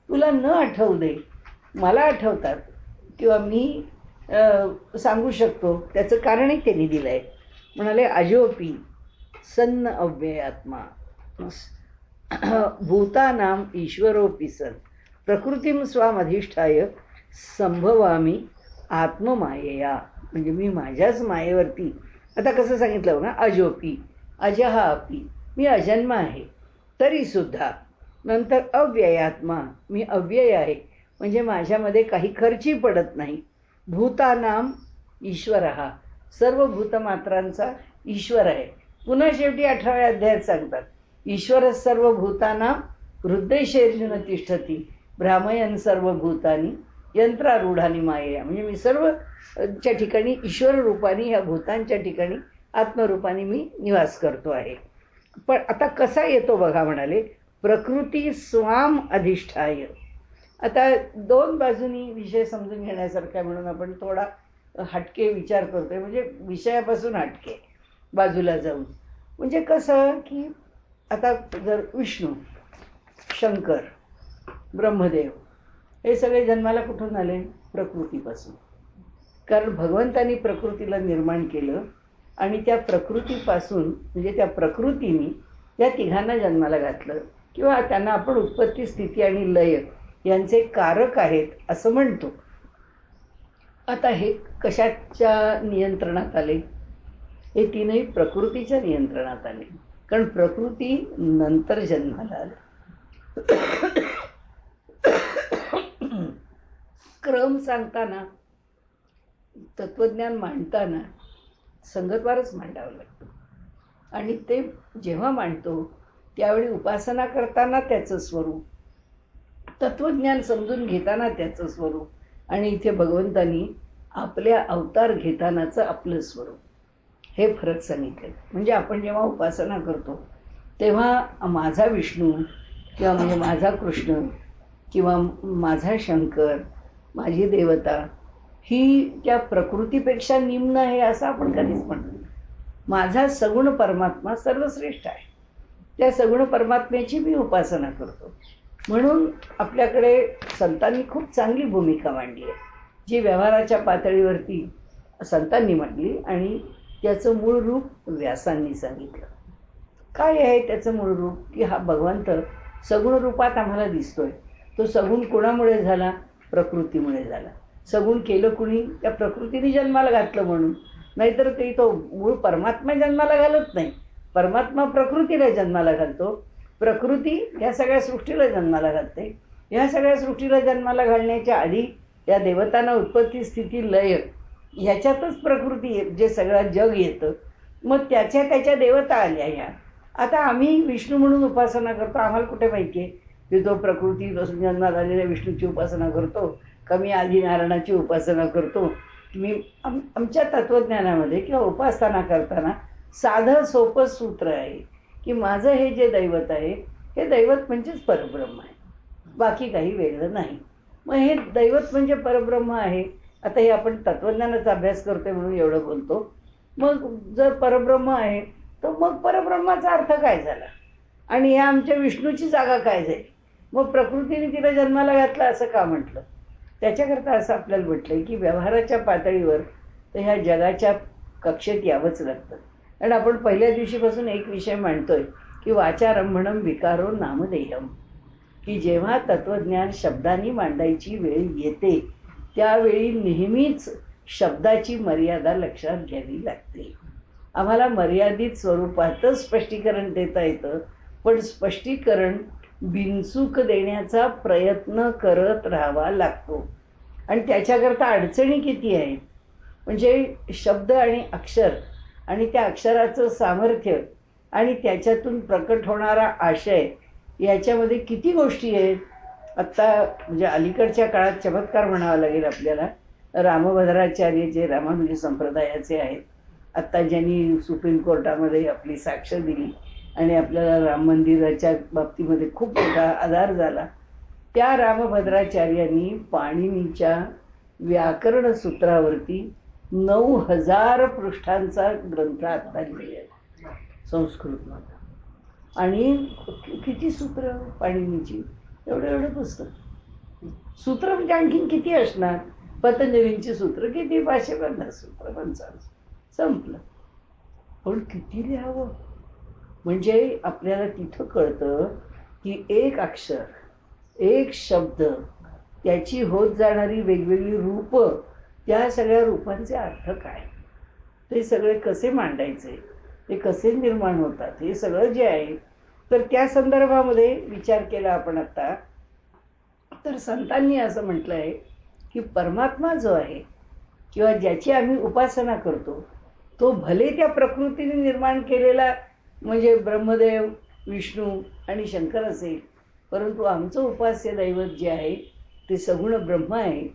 तुला न आठवू दे, मला आठवतात, किंवा मी सांगू शकतो. त्याचं कारणही त्यांनी दिलं आहे. म्हणाले अजोपी सन्न अव्ययात्मा भूतानाम ईश्वरोपी सन प्रकृतीम स्वामधिष्ठाय संभवामी आत्ममायेया. म्हणजे मी माझ्याच मायेवरती, आता कसं सांगितलं बघा, अजोपी अजहा अपी, मी अजन्म आहे तरीसुद्धा. नंतर अव्ययात्मा, मी अव्यय आहे, म्हणजे माझ्यामध्ये काही खर्ची पडत नाही. भूतानाम ईश्वर, सर्व भूतमात्रांचा ईश्वर आहे. पुन्हा शेवटी 18व्या अध्यायात सांगतात ईश्वर सर्व भूतानाम हृदयशैर्जुन तिष्ठती भ्रामयन सर्व भूतानी यंत्रारूढानी मायेया. म्हणजे मी सर्व च्या ठिकाणी ईश्वर रूपाने, ह्या भूतांच्या ठिकाणी आत्मरूपाने मी निवास करतो आहे. पण आता कसा येतो बघा, म्हणाले प्रकृती स्वाम अधिष्ठाय. आता दोन बाजूनी विषय समजून घेण्यासारखा म्हणून आपण थोडा हटके विचार करतोय, म्हणजे विषयापासून हटके बाजूला जाऊन. म्हणजे कसं की आता जर विष्णू, शंकर, ब्रह्मदेव हे सगळे जन्माला कुठून आले? प्रकृतीपासून. कारण भगवंतानी प्रकृतीला निर्माण केलं आणि त्या प्रकृतीपासून, म्हणजे त्या प्रकृतीने या तिघांना जन्माला घातलं, किंवा त्यांना आपण उत्पत्ती, स्थिती आणि लय यांचे कारक आहेत असं म्हणतो. आता हे कशाच्या नियंत्रणात आले? हे तीनही प्रकृतीच्या नियंत्रणात आले. कारण प्रकृती नंतर जन्माला आलं. क्रम सांगताना, तत्वज्ञान मांडताना संगतवारच मांडावं लागतं. आणि ते जेव्हा मांडतो त्यावेळी उपासना करताना त्याचं स्वरूप, तत्वज्ञान समजून घेताना त्याचं स्वरूप, आणि इथे भगवंतानी आपल्या अवतार घेतानाचं आपलं स्वरूप, हे फरक सांगितले. म्हणजे आपण जेव्हा उपासना करतो तेव्हा माझा विष्णू किंवा म्हणजे माझा कृष्ण किंवा माझा शंकर, माझी देवता ही त्या प्रकृतीपेक्षा निम्न आहे असं आपण कधीच म्हणतो. माझा सगुण परमात्मा सर्वश्रेष्ठ आहे. त्या सगुण परमात्म्याची मी उपासना करतो. म्हणून आपल्याकडे संतांनी खूप चांगली भूमिका मांडली आहे, जी व्यवहाराच्या पातळीवरती संतांनी मांडली, आणि त्याचं मूळ रूप व्यासांनी सांगितलं. काय आहे त्याचं मूळ रूप? की हा भगवंत सगुण रूपात आम्हाला दिसतोय. तो सगुण कोणामुळे झाला? प्रकृतीमुळे झाला. सगुण केलं कुणी? त्या प्रकृतीने जन्माला घातलं म्हणून. नाहीतर ते तो मूळ परमात्मा जन्माला घालत नाही. परमात्मा प्रकृतीला जन्माला घालतो, प्रकृती ह्या सगळ्या सृष्टीला जन्माला घालते. ह्या सगळ्या सृष्टीला जन्माला घालण्याच्या आधी या देवतांना उत्पत्ती, स्थिती, लय ह्याच्यातच प्रकृती, जे सगळं जग येतं, मग त्याच्या देवता आल्या ह्या. आता आम्ही विष्णू म्हणून उपासना करतो. आम्हाला कुठे माहिती आहे की तो प्रकृतीपासून जन्माला आलेल्या विष्णूची उपासना करतो का मी आदिनारायणाची उपासना करतो? मी आमच्या तत्त्वज्ञानामध्ये किंवा उपासना करताना साधं सोपं सूत्र आहे की माझं हे जे दैवत आहे, हे दैवत म्हणजेच परब्रह्म आहे, बाकी काही वेगळं नाही. मग हे दैवत म्हणजे परब्रह्म आहे. आता हे आपण तत्त्वज्ञानाचा अभ्यास करतोय म्हणून एवढं बोलतो. मग जर परब्रह्म आहे तर मग परब्रह्माचा अर्थ काय झाला? आणि या आमच्या विष्णूची जागा काय झाली? मग प्रकृतीने तिला जन्माला घातलं असं का म्हटलं? त्याच्याकरता असं आपल्याला म्हटलंय की व्यवहाराच्या पातळीवर तर ह्या जगाच्या कक्षेत यावंच लागतं. कारण आपण पहिल्या दिवशीपासून एक विषय मांडतोय की वाचारंभणम विकारो नामधेयम, की जेव्हा तत्त्वज्ञान शब्दांनी मांडायची वेळ येते त्यावेळी नेहमीच शब्दाची मर्यादा लक्षात घ्यावी लागते. आम्हाला मर्यादित स्वरूपातच स्पष्टीकरण देता येतं, पण स्पष्टीकरण बिनचूक देण्याचा प्रयत्न करत राहावा लागतो. आणि त्याच्याकरता अडचणी किती आहेत? म्हणजे शब्द आणि अक्षर आणि त्या अक्षराचं सामर्थ्य आणि त्याच्यातून प्रकट होणारा आशय याच्यामध्ये किती गोष्टी आहेत. आत्ता म्हणजे अलीकडच्या काळात चमत्कार म्हणावा लागेल आपल्याला. रामभद्राचार्य जे रामानुज संप्रदायाचे आहेत, आत्ता ज्यांनी सुप्रीम कोर्टामध्ये आपली साक्ष दिली आणि आपल्याला राम मंदिराच्या बाबतीमध्ये खूप मोठा आधार झाला, त्या रामभद्राचार्यांनी पाणिनीच्या व्याकरण सूत्रावरती 9000 पृष्ठांचा ग्रंथ आत्ता लिहिलेला संस्कृतमध्ये. आणि किती सूत्र पाणिनीची, एवढं पुस्तक. सूत्र म्हणजे आणखीन किती असणार? पतंजलींची सूत्र किती, 550 सूत्र, 55, संपलं. पण किती लिहावं? म्हणजे आपल्याला तिथं कळतं की एक अक्षर, एक शब्द, त्याची होत जाणारी वेगवेगळी रूपं, त्या सगळ्या रूपांचे अर्थ काय, ते सगळे कसे मांडायचे, ते कसे निर्माण होतात, हे सगळं जे आहे. तर त्या संदर्भामध्ये विचार केला आपण आता, तर संतांनी असं म्हटलं आहे की परमात्मा जो आहे किंवा ज्याची आम्ही उपासना करतो, तो भले त्या प्रकृतीने निर्माण केलेला म्हणजे ब्रह्मदेव, विष्णू आणि शंकर असेल, परंतु आमचं उपास्य दैवत जे आहे ते सगुण ब्रह्म आहे,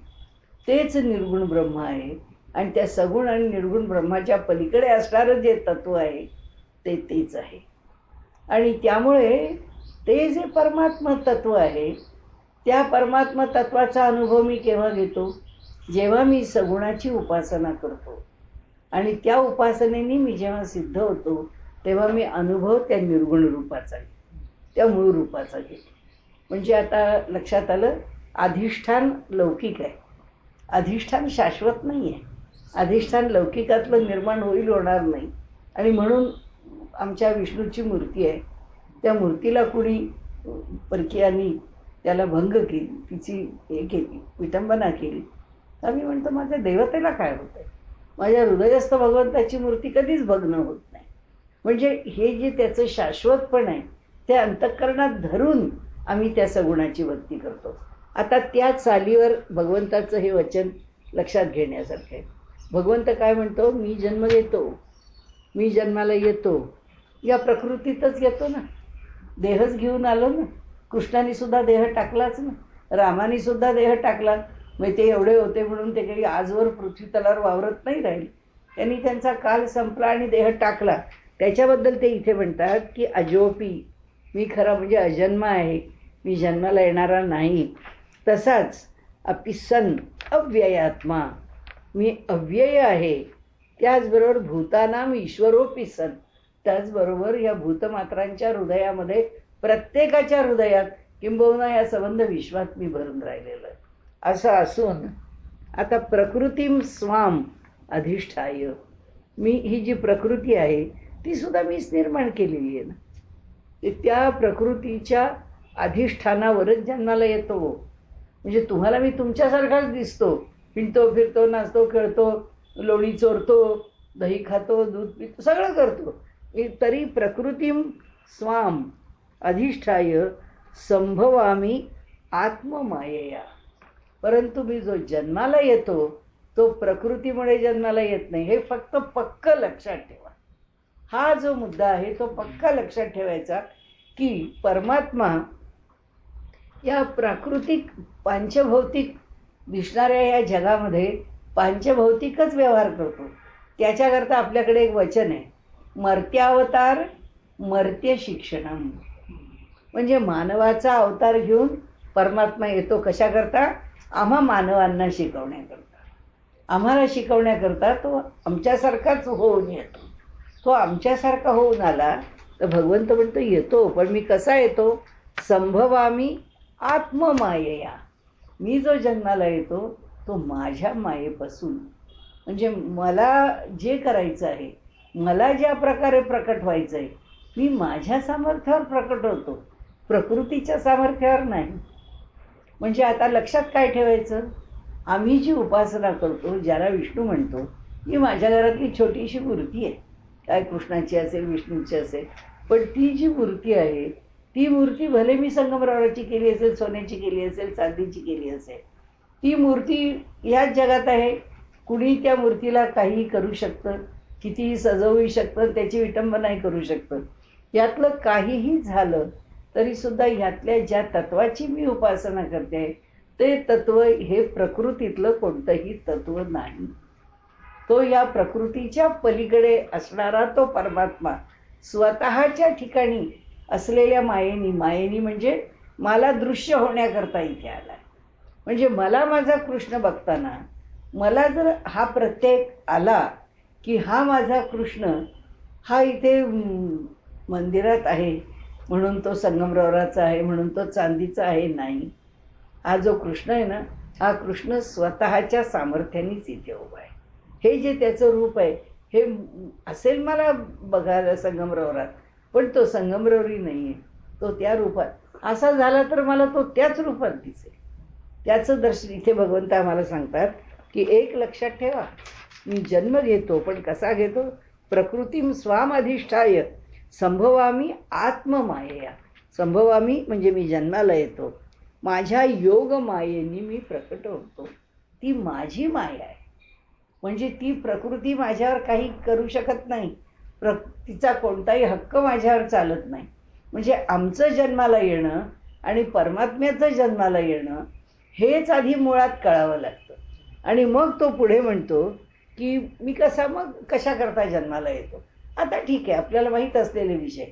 तेच निर्गुण ब्रह्म आहे. आणि त्या सगुण आणि निर्गुण ब्रह्माच्या पलीकडे असणारं जे तत्व आहे ते तेच आहे. आणि त्यामुळे ते जे परमात्मा तत्व आहे, त्या परमात्मा तत्वाचा अनुभव मी केव्हा घेतो? जेव्हा मी सगुणाची उपासना करतो. आणि त्या उपासनेने मी जेव्हा सिद्ध होतो, तेव्हा मी अनुभव त्या निर्गुण रूपाचा, त्या मूळ रूपाचा घेतो. म्हणजे आता लक्षात आलं, अधिष्ठान लौकिक आहे, अधिष्ठान शाश्वत नाही आहे. अधिष्ठान लौकिकातलं निर्माण होईल, होणार नाही. आणि म्हणून आमच्या विष्णूची मूर्ती आहे, त्या मूर्तीला कुणी परकीयांनी त्याला भंग केली, तिची हे केली, विटंबना केली. आम्ही म्हणतो माझ्या देवतेला काय होतं आहे? माझ्या हृदयस्थ भगवंताची मूर्ती कधीच भग्न होत नाही. म्हणजे हे जे त्याचं शाश्वतपण आहे, ते अंतःकरणात धरून आम्ही त्या सगुणाची भक्ती करतो. आता त्या चालीवर भगवंताचं हे वचन लक्षात घेण्यासारखं आहे. भगवंत काय म्हणतो? मी जन्म घेतो, मी जन्माला येतो, या प्रकृतीतच येतो ना, देहच घेऊन आलो ना. कृष्णाने सुद्धा देह टाकलाच ना, रामाने सुद्धा देह टाकला. मग ते एवढे होते म्हणून ते काही आजवर पृथ्वी तलावर वावरत नाही राहील. त्यांनी त्यांचा काल संपला आणि देह टाकला. त्याच्याबद्दल ते इथे म्हणतात की अजोपी, मी खरा म्हणजे अजन्म आहे, मी जन्माला येणारा नाही. तसाच अपिसन अव्ययात्मा, मी अव्यय आहे. त्याचबरोबर भूतानाम ईश्वरोपी सन, त्याचबरोबर या भूतमात्रांच्या हृदयामध्ये, प्रत्येकाच्या हृदयात किंबहुना या संबंध विश्वात मी भरून राहिलेलं आहे. असं असून आता प्रकृतीम स्वाम अधिष्ठाय, मी ही जी प्रकृती आहे ती सुद्धा मीच निर्माण केलेली आहे ना. त्या प्रकृतीच्या अधिष्ठानावरच जन्माला येतो. म्हणजे तुम्हाला मी तुमच्यासारखाच दिसतो, हिंडतो फिरतो, नाचतो खेळतो, लोणी चोरतो, दही खातो, दूध पितो, सगळं करतो. तरी प्रकृतीम स्वाम अधिष्ठाय संभवामी आत्ममायया. परंतु मी जो जन्माला येतो तो प्रकृतीमुळे जन्माला येत नाही. हे फक्त पक्क लक्षात ठेवा. हा जो मुद्दा आहे तो पक्का लक्षात ठेवायचा की परमात्मा या प्राकृतिक पांचभौतिक दिसणाऱ्या या जगामध्ये पांचभौतिकच व्यवहार करतो. त्याच्याकरता आपल्याकडे एक वचन आहे, मर्त्यावतार मर्त्य शिक्षणम. म्हणजे मानवाचा अवतार घेऊन परमात्मा येतो. कशाकरता? आम्हा मानवांना शिकवण्याकरता. आम्हाला शिकवण्याकरता तो आमच्यासारखाच होऊन येतो. तो आमच्यासारखा होऊन आला तर भगवंत म्हणतो येतो, पण मी कसा येतो? संभवामी आत्ममायया. मी जो जन्माला येतो तो माझ्या मायेपासून. म्हणजे मला जे करायचं आहे, मला ज्या प्रकारे प्रकट व्हायचं आहे, मी माझ्या सामर्थ्यावर प्रकट होतो, प्रकृतीच्या सामर्थ्यावर नाही. म्हणजे आता लक्षात काय ठेवायचं? आम्ही जी उपासना करतो, ज्याला विष्णू म्हणतो, ही माझ्या घरातली छोटीशी मूर्ती आहे. काय कृष्णाची असेल, विष्णूची असेल, पण ती जी मूर्ती आहे ती मूर्ती भले मी संगमरवराची केली असेल, सोन्याची केली असेल, चांदीची केली असेल, ती मूर्ती ह्याच जगात आहे. कुणी त्या मूर्तीला काहीही करू शकतं, कितीही सजवू शकतं, त्याची विटंबनाही करू शकतं. यातलं काहीही झालं तरीसुद्धा ह्यातल्या ज्या तत्वाची मी उपासना करते ते तत्व हे प्रकृतीतलं कोणतंही तत्व नाही. तो या प्रकृतीच्या पलीकडे असणारा तो परमात्मा स्वतःच्या ठिकाणी असलेल्या मायेनी म्हणजे मला दृश्य होण्याकरता इथे आला. म्हणजे मला माझा कृष्ण बघताना मला जर हा प्रत्यय आला की हा माझा कृष्ण हा इथे मंदिरात आहे म्हणून तो संगमरवराचा आहे, म्हणून तो चांदीचा आहे, नाही. हा जो कृष्ण आहे ना हा कृष्ण स्वतःच्या सामर्थ्यानेच इथे उभा आहे. हे जे त्याचं रूप आहे हे असेल मला बघायला संगमरवरात, पण तो संगमरवरी नाही आहे, तो त्या रूपात असा झाला तर मला तो त्याच रूपात दिसेल. त्याचं दर्शन इथे भगवंत आम्हाला सांगतात की एक लक्षात ठेवा, मी जन्म घेतो पण कसा घेतो, प्रकृतीम स्वामधिष्ठाय संभवामी आत्ममायया. संभवामी म्हणजे मी जन्माला येतो, माझ्या योग मायेनी मी प्रकट होतो. ती माझी माया आहे, म्हणजे ती प्रकृती माझ्यावर काही करू शकत नाही, तिचा कोणताही हक्क माझ्यावर चालत नाही. म्हणजे आमचं जन्माला येणं आणि परमात्म्याचं जन्माला येणं हेच आधी मुळात कळावं लागतं. आणि मग तो पुढे म्हणतो की मी मग कशा करता जन्माला येतो. आता ठीक आहे, आपल्याला माहीत असलेले विषय,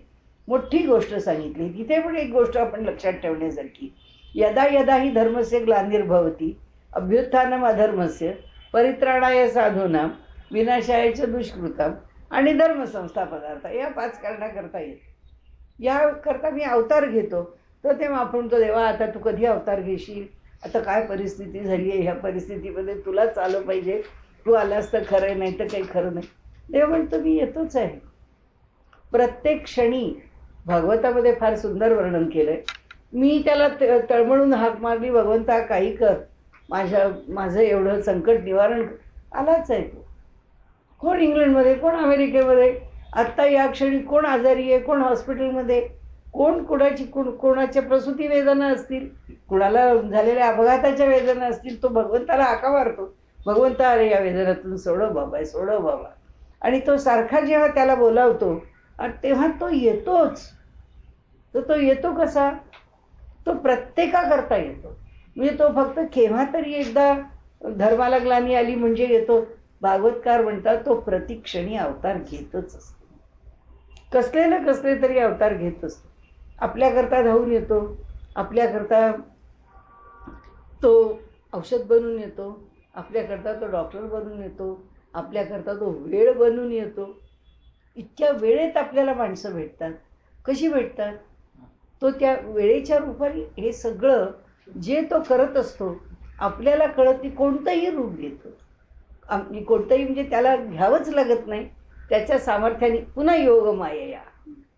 मोठी गोष्ट सांगितली. तिथे पण एक गोष्ट आपण लक्षात ठेवण्यासारखी, यदा यदा ही धर्मस्य ग्लानिर्भवती अभ्युत्थानम अधर्मस्य परित्राणाय साधूनां विनाशाय च दुष्कृतां आणि धर्मसंस्था पदार्थ, या 5 कारणाकरता येतो. याकरता मी अवतार घेतो. तर तेव्हा आपण तो, देवा आता तू कधी अवतार घेशील, आता काय परिस्थिती झाली आहे, ह्या परिस्थितीमध्ये तुलाच आलं पाहिजे, तू आलास तर खरं, नाही तर काही खरं नाही. देव म्हणतो मी येतोच आहे. प्रत्येक क्षणी भागवतामध्ये फार सुंदर वर्णन केलंय. मी त्याला तळमळून हाक मारली, भगवंता काही कर, माझं एवढं संकट निवारण आलाच आहे तो. कोण इंग्लंडमध्ये, कोण अमेरिकेमध्ये, आत्ता या क्षणी कोण आजारी आहे, कोण हॉस्पिटलमध्ये, कोण कोणाच्या प्रसूती वेदना असतील, कुणाला झालेल्या अपघाताच्या वेदना असतील, तो भगवंताला हाका मारतो, भगवंता अरे या वेदनातून सोडव बाबा, सोडव बाबा. आणि तो सारखा जेव्हा त्याला बोलावतो तेव्हा तो येतोच. तर तो येतो कसा, तो प्रत्येकाकरता येतो. म्हणजे तो फक्त केव्हा तरी एकदा धर्माला ग्लानी आली म्हणजे येतो. भागवतकार म्हणतात तो प्रतिक्षणी अवतार घेतच असतो, कसले ना कसले तरी अवतार घेत असतो. आपल्याकरता धावून येतो, आपल्याकरता तो औषध बनून येतो, आपल्याकरता तो डॉक्टर बनून येतो, आपल्याकरता तो वेळ बनून येतो. इतक्या वेळेत आपल्याला माणसं भेटतात. कशी भेटतात, तो त्या वेळेच्या रूपाने हे सगळं जे तो करत असतो आपल्याला कळत नाही. कोणतंही रूप घेतो, कोणतंही म्हणजे त्याला घ्यावंच लागत नाही, त्याच्या सामर्थ्याने. पुन्हा योगमाया,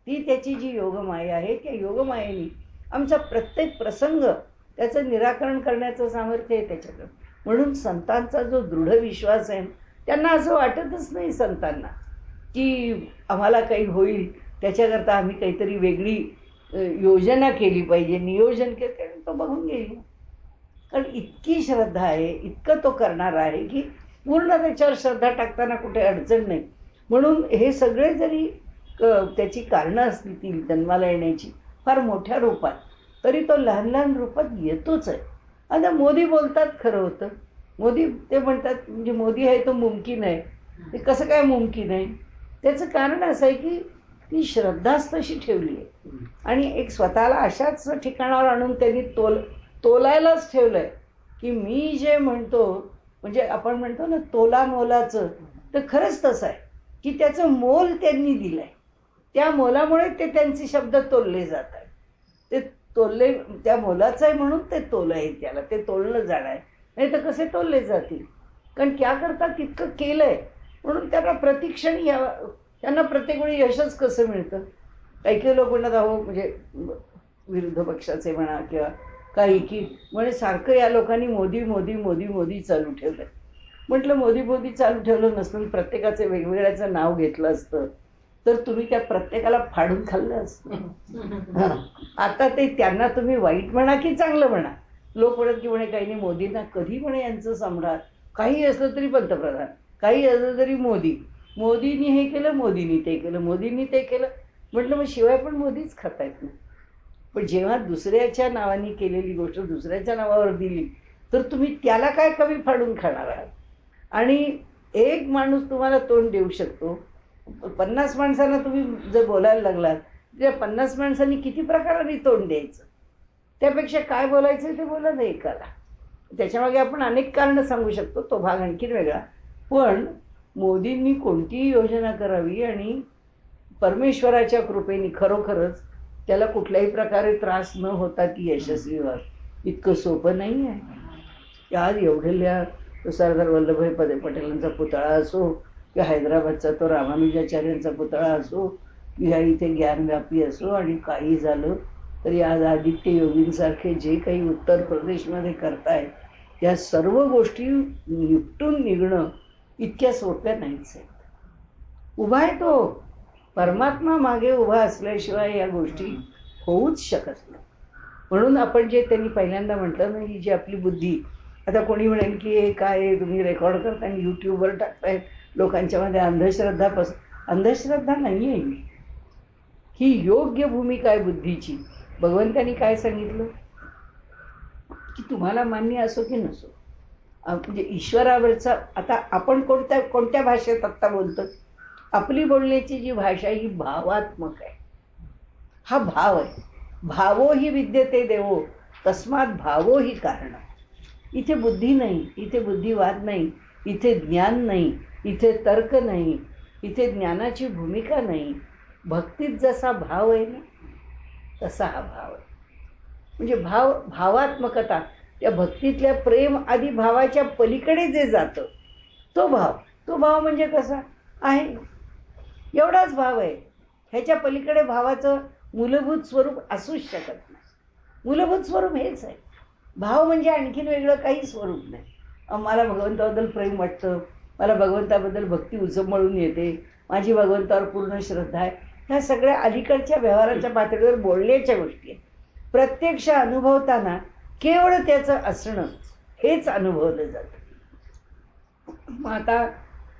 ती त्याची जी योगमाया आहे, त्या योगमायेने आमचा प्रत्येक प्रसंग त्याचं निराकरण करण्याचं सामर्थ्य आहे त्याच्याकडं. म्हणून संतांचा जो दृढ विश्वास आहे, त्यांना असं वाटतच नाही संतांना की आम्हाला काही होईल, त्याच्याकरता आम्ही काहीतरी वेगळी योजना केली पाहिजे, नियोजन केलं, तो बघून घेईल. कारण इतकी श्रद्धा आहे, इतकं तो करणार आहे की पूर्ण त्याच्यावर श्रद्धा टाकताना कुठे अडचण नाही. म्हणून हे सगळे जरी त्याची कारणं असली ती जन्माला येण्याची फार मोठ्या रूपात, तरी तो लहान लहान रूपात येतोच आहे. आता मोदी बोलतात, खरं होतं, मोदी ते म्हणतात म्हणजे मोदी आहे तो मुमकिन आहे. ते कसं काय मुमकिन आहे, त्याचं कारण असं आहे की ती श्रद्धाच तशी ठेवली आहे. आणि एक स्वतःला अशाच ठिकाणावर आणून त्यांनी तोलायलाच ठेवलं आहे की मी जे म्हणतो, म्हणजे आपण म्हणतो ना तोला मोलाचं, तर खरंच तसं आहे की त्याचं मोल त्यांनी दिलं आहे. त्या मोलामुळे ते त्यांचे शब्द तोलले जात आहेत. ते तोलले त्या मोलाचं आहे म्हणून ते तोल आहे, त्याला ते तोललं जाणार आहे, नाही तर कसे तोलले जातील. कारण त्याकरता तितकं केलं आहे म्हणून त्यांना प्रतिक्षणी त्यांना प्रत्येक वेळी यशच कसं मिळतं. काही लोक म्हणतात अहो, म्हणजे विरुद्ध पक्षाचे म्हणा किंवा काही, की म्हणजे सारखं या लोकांनी मोदी मोदी मोदी मोदी चालू ठेवलं. म्हटलं मोदी मोदी चालू ठेवलं नसतं, प्रत्येकाचं वेगवेगळ्याचं नाव घेतलं असतं तर तुम्ही त्या प्रत्येकाला फाडून खाल्लं असतं. आता ते त्यांना तुम्ही वाईट म्हणा की चांगलं म्हणा, लोक म्हणत की म्हणे काही नाही मोदींना कधी म्हणे यांचं सम्राट, काही असलं तरी पंतप्रधान, काही असलं तरी मोदींनी हे केलं, मोदींनी ते केलं, मोदींनी ते केलं. म्हटलं मग शिवाय पण मोदीच खातायत ना. पण जेव्हा दुसऱ्याच्या नावाने केलेली गोष्ट दुसऱ्याच्या नावावर दिली तर तुम्ही त्याला काय कमी फाडून खाणार आहात. आणि एक माणूस तुम्हाला तोंड देऊ शकतो, 50 माणसांना तुम्ही जर बोलायला लागलात, त्या 50 माणसांनी किती प्रकाराने तोंड द्यायचं, त्यापेक्षा काय बोलायचं ते बोला नाही एकाला. त्याच्यामागे आपण अनेक कारणं सांगू शकतो, तो भाग आणखीन वेगळा. पण मोदींनी कोणतीही योजना करावी आणि परमेश्वराच्या कृपेने खरोखरच त्याला कुठल्याही प्रकारे त्रास न होता ती यशस्वी व्हावी, इतकं सोपं नाही आहे. आज एवढेल्या सरदार वल्लभभाई पटेलांचा पुतळा असो, किंवा हैदराबादचा तो रामानुजाचार्यांचा पुतळा असो, किंवा इथे ज्ञानव्यापी असो, आणि काही झालं तरी आज आदित्य योगींसारखे जे काही उत्तर प्रदेशमध्ये करतायत त्या सर्व गोष्टी निपटून निघणं इतक्या सोप्या नाहीच आहेत. उभा आहे तो परमात्मा मागे उभा असल्याशिवाय या गोष्टी होऊच शकत नाही. म्हणून आपण जे त्यांनी पहिल्यांदा म्हटलं ना, ही जी आपली बुद्धी, आता कोणी म्हणेल की हे काय तुम्ही रेकॉर्ड करता आणि यूट्यूबवर टाकताय, लोकांच्यामध्ये अंधश्रद्धा नाही आहे ही योग्य भूमिका आहे बुद्धीची. भगवंतांनी काय सांगितलं की तुम्हाला मान्य असो की नसो, म्हणजे ईश्वरावरचा, आता आपण कोणत्या भाषेत आत्ता बोलतो, आपली बोलण्याची जी भाषा ही भावात्मक आहे. हा भाव आहे. भावो ही विद्यते देवो तस्मात भावो ही कारण. इथे बुद्धी नाही, इथे बुद्धिवाद नाही, इथे ज्ञान नाही, इथे तर्क नाही, इथे ज्ञानाची भूमिका नाही. भक्तीत जसा भाव आहे ना तसा हा भाव आहे. म्हणजे भावात्मकता, त्या भक्तीतल्या प्रेम आधी भावाच्या पलीकडे जे जातं तो भाव म्हणजे कसा आहे, एवढाच भाव आहे. ह्याच्या पलीकडे भावाचं मूलभूत स्वरूप असूच शकत नाही. मूलभूत स्वरूप हेच आहे. भाव म्हणजे आणखीन वेगळं काही स्वरूप नाही. मला भगवंताबद्दल प्रेम वाटतं, मला भगवंताबद्दल भक्ती उचंबळून येते, माझी भगवंतावर पूर्ण श्रद्धा आहे, ह्या सगळ्या अलीकडच्या व्यवहाराच्या पातळीवर बोलण्याच्या गोष्टी आहेत. प्रत्यक्ष अनुभवताना केवळ त्याचं असणं हेच अनुभवलं जातं. मग आता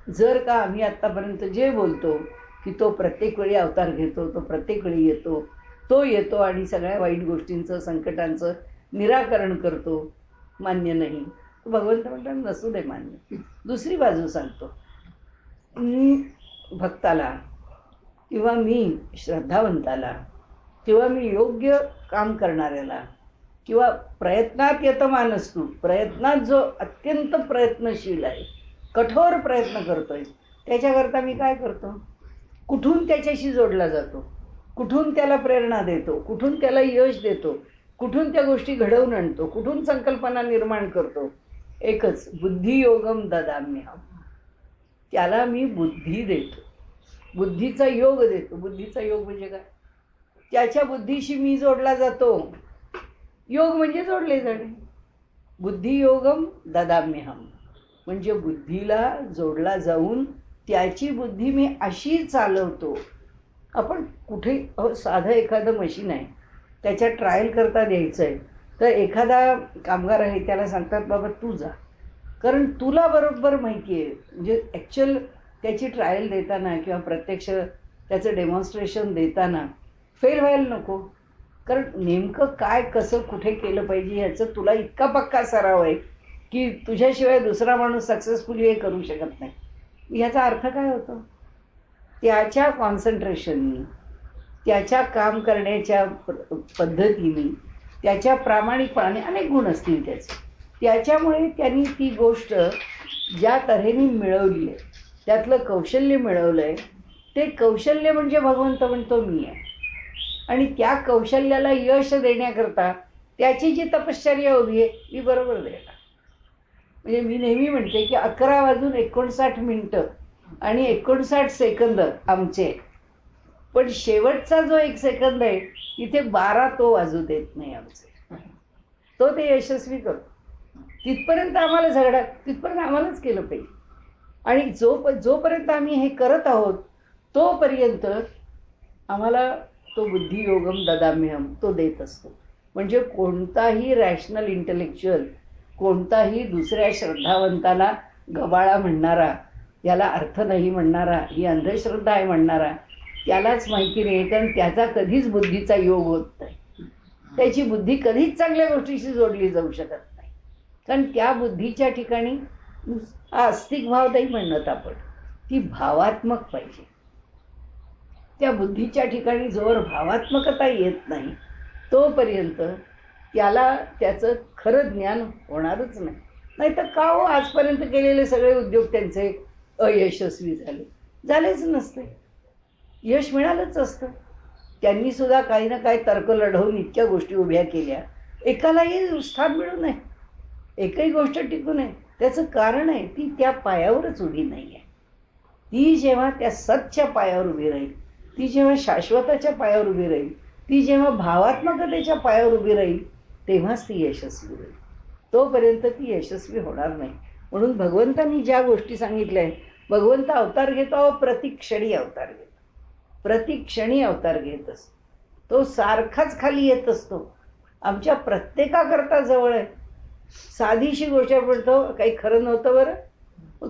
जर का आम्ही आत्तापर्यंत जे बोलतो की तो प्रत्येक वेळी अवतार घेतो, तो प्रत्येक वेळी येतो आणि सगळ्या वाईट गोष्टींचं, संकटांचं निराकरण करतो, मान्य नाही. भगवंत म्हणतात नसू दे मान्य. दुसरी बाजू सांगतो, मी भक्ताला किंवा मी श्रद्धावंताला किंवा मी योग्य काम करणाऱ्याला किंवा प्रयत्नात यतमान असतो, प्रयत्नात जो अत्यंत प्रयत्नशील आहे, कठोर प्रयत्न करतोय, त्याच्याकरता मी काय करतो, कुठून त्याच्याशी जोडला जातो, कुठून त्याला प्रेरणा देतो, कुठून त्याला यश देतो, कुठून त्या गोष्टी घडवून आणतो, कुठून संकल्पना निर्माण करतो, एकच बुद्धियोगम ददाम्यहम. त्याला मी बुद्धी देतो, बुद्धीचा योग देतो. बुद्धीचा योग म्हणजे काय, त्याच्या बुद्धीशी मी जोडला जातो. योग म्हणजे जोडले जाणे. बुद्धियोगम ददाम्यहम म्हणजे बुद्धीला जोडला जाऊन त्याची बुद्धी मी अशी चालवतो. आपण कुठे साधं एखादं मशीन आहे, त्याच्या ट्रायल करता द्यायचं आहे, तर एखादा कामगार आहे त्याला सांगतात बाबा तू जा, कारण तुला बरोबर माहिती आहे. म्हणजे ॲक्च्युअल त्याची ट्रायल देताना किंवा प्रत्यक्ष त्याचं डेमॉन्स्ट्रेशन देताना फेल व्हायला नको, कारण नेमकं काय कसं कुठे केलं पाहिजे ह्याचं तुला इतका पक्का सराव आहे की तुझ्याशिवाय दुसरा माणूस सक्सेसफुली हे करू शकत नाही. ह्याचा अर्थ काय होतो, त्याच्या कॉन्सन्ट्रेशननी, त्याच्या काम करण्याच्या पद्धतीने, त्याच्या प्रामाणिकपणाने, अनेक गुण असतील त्याचे, त्याच्यामुळे त्यांनी ती गोष्ट ज्या तऱ्हेने मिळवली आहे, त्यातलं कौशल्य मिळवलं आहे, ते कौशल्य म्हणजे भगवंत म्हणतो मी आहे. आणि त्या कौशल्याला यश देण्याकरता त्याची जी तपश्चर्या उभी आहे ती बरोबर देणार. म्हणजे मी नेहमी म्हणते की 11:59 आणि 59 सेकंद आमचे, पण शेवटचा जो 1 सेकंद आहे तिथे 12 तो वाजू देत नाही आमचे, तो ते यशस्वी करतो. तिथपर्यंत आम्हाला झगडा, तिथपर्यंत आम्हालाच केलं पाहिजे. आणि जोपर्यंत आम्ही हे करत आहोत तोपर्यंत आम्हाला तो बुद्धियोगम ददाम्यहम तो देत असतो. म्हणजे कोणताही रॅशनल इंटेलेक्च्युअल, कोणताही दुसऱ्या श्रद्धावंताला गबाळा म्हणणारा, याला अर्थ नाही म्हणणारा, ही अंधश्रद्धा आहे म्हणणारा, त्यालाच माहिती नाही, कारण त्याचा कधीच बुद्धीचा योग होत नाही. त्याची बुद्धी कधीच चांगल्या गोष्टीशी जोडली जाऊ शकत नाही, कारण त्या बुद्धीच्या ठिकाणी आस्तिक भाव नाही म्हणत आपण, ती भावात्मक पाहिजे. त्या बुद्धीच्या ठिकाणी जोवर भावात्मकता येत नाही तोपर्यंत त्याला त्याचं खरं ज्ञान होणारच नाही. नाही तर का हो आजपर्यंत केलेले सगळे उद्योग त्यांचे अयशस्वी झालेच नसते, यश मिळालंच असतं. त्यांनी सुद्धा काही ना काही तर्क लढवून इतक्या गोष्टी उभ्या केल्या, एकालाही स्थान मिळू नये. एकही गोष्ट टिकून आहे त्याचं कारण आहे ती त्या पायावरच उभी नाही आहे. ती जेव्हा त्या सतच्या पायावर उभी राहील, ती जेव्हा शाश्वताच्या पायावर उभी राहील, ती जेव्हा भावात्मकतेच्या पायावर उभी राहील, तेव्हाच ती यशस्वी होईल. तोपर्यंत ती यशस्वी होणार नाही. म्हणून भगवंतांनी ज्या गोष्टी सांगितल्या आहेत, भगवंत अवतार घेतो, प्रतिक्षणी अवतार घेतो, प्रतिक्षणी अवतार घेत असतो. तो सारखाच खाली येत असतो, आमच्या प्रत्येकाकरता जवळ आहे. साधीशी गोष्ट पडतो, काही खरं नव्हतं बरं,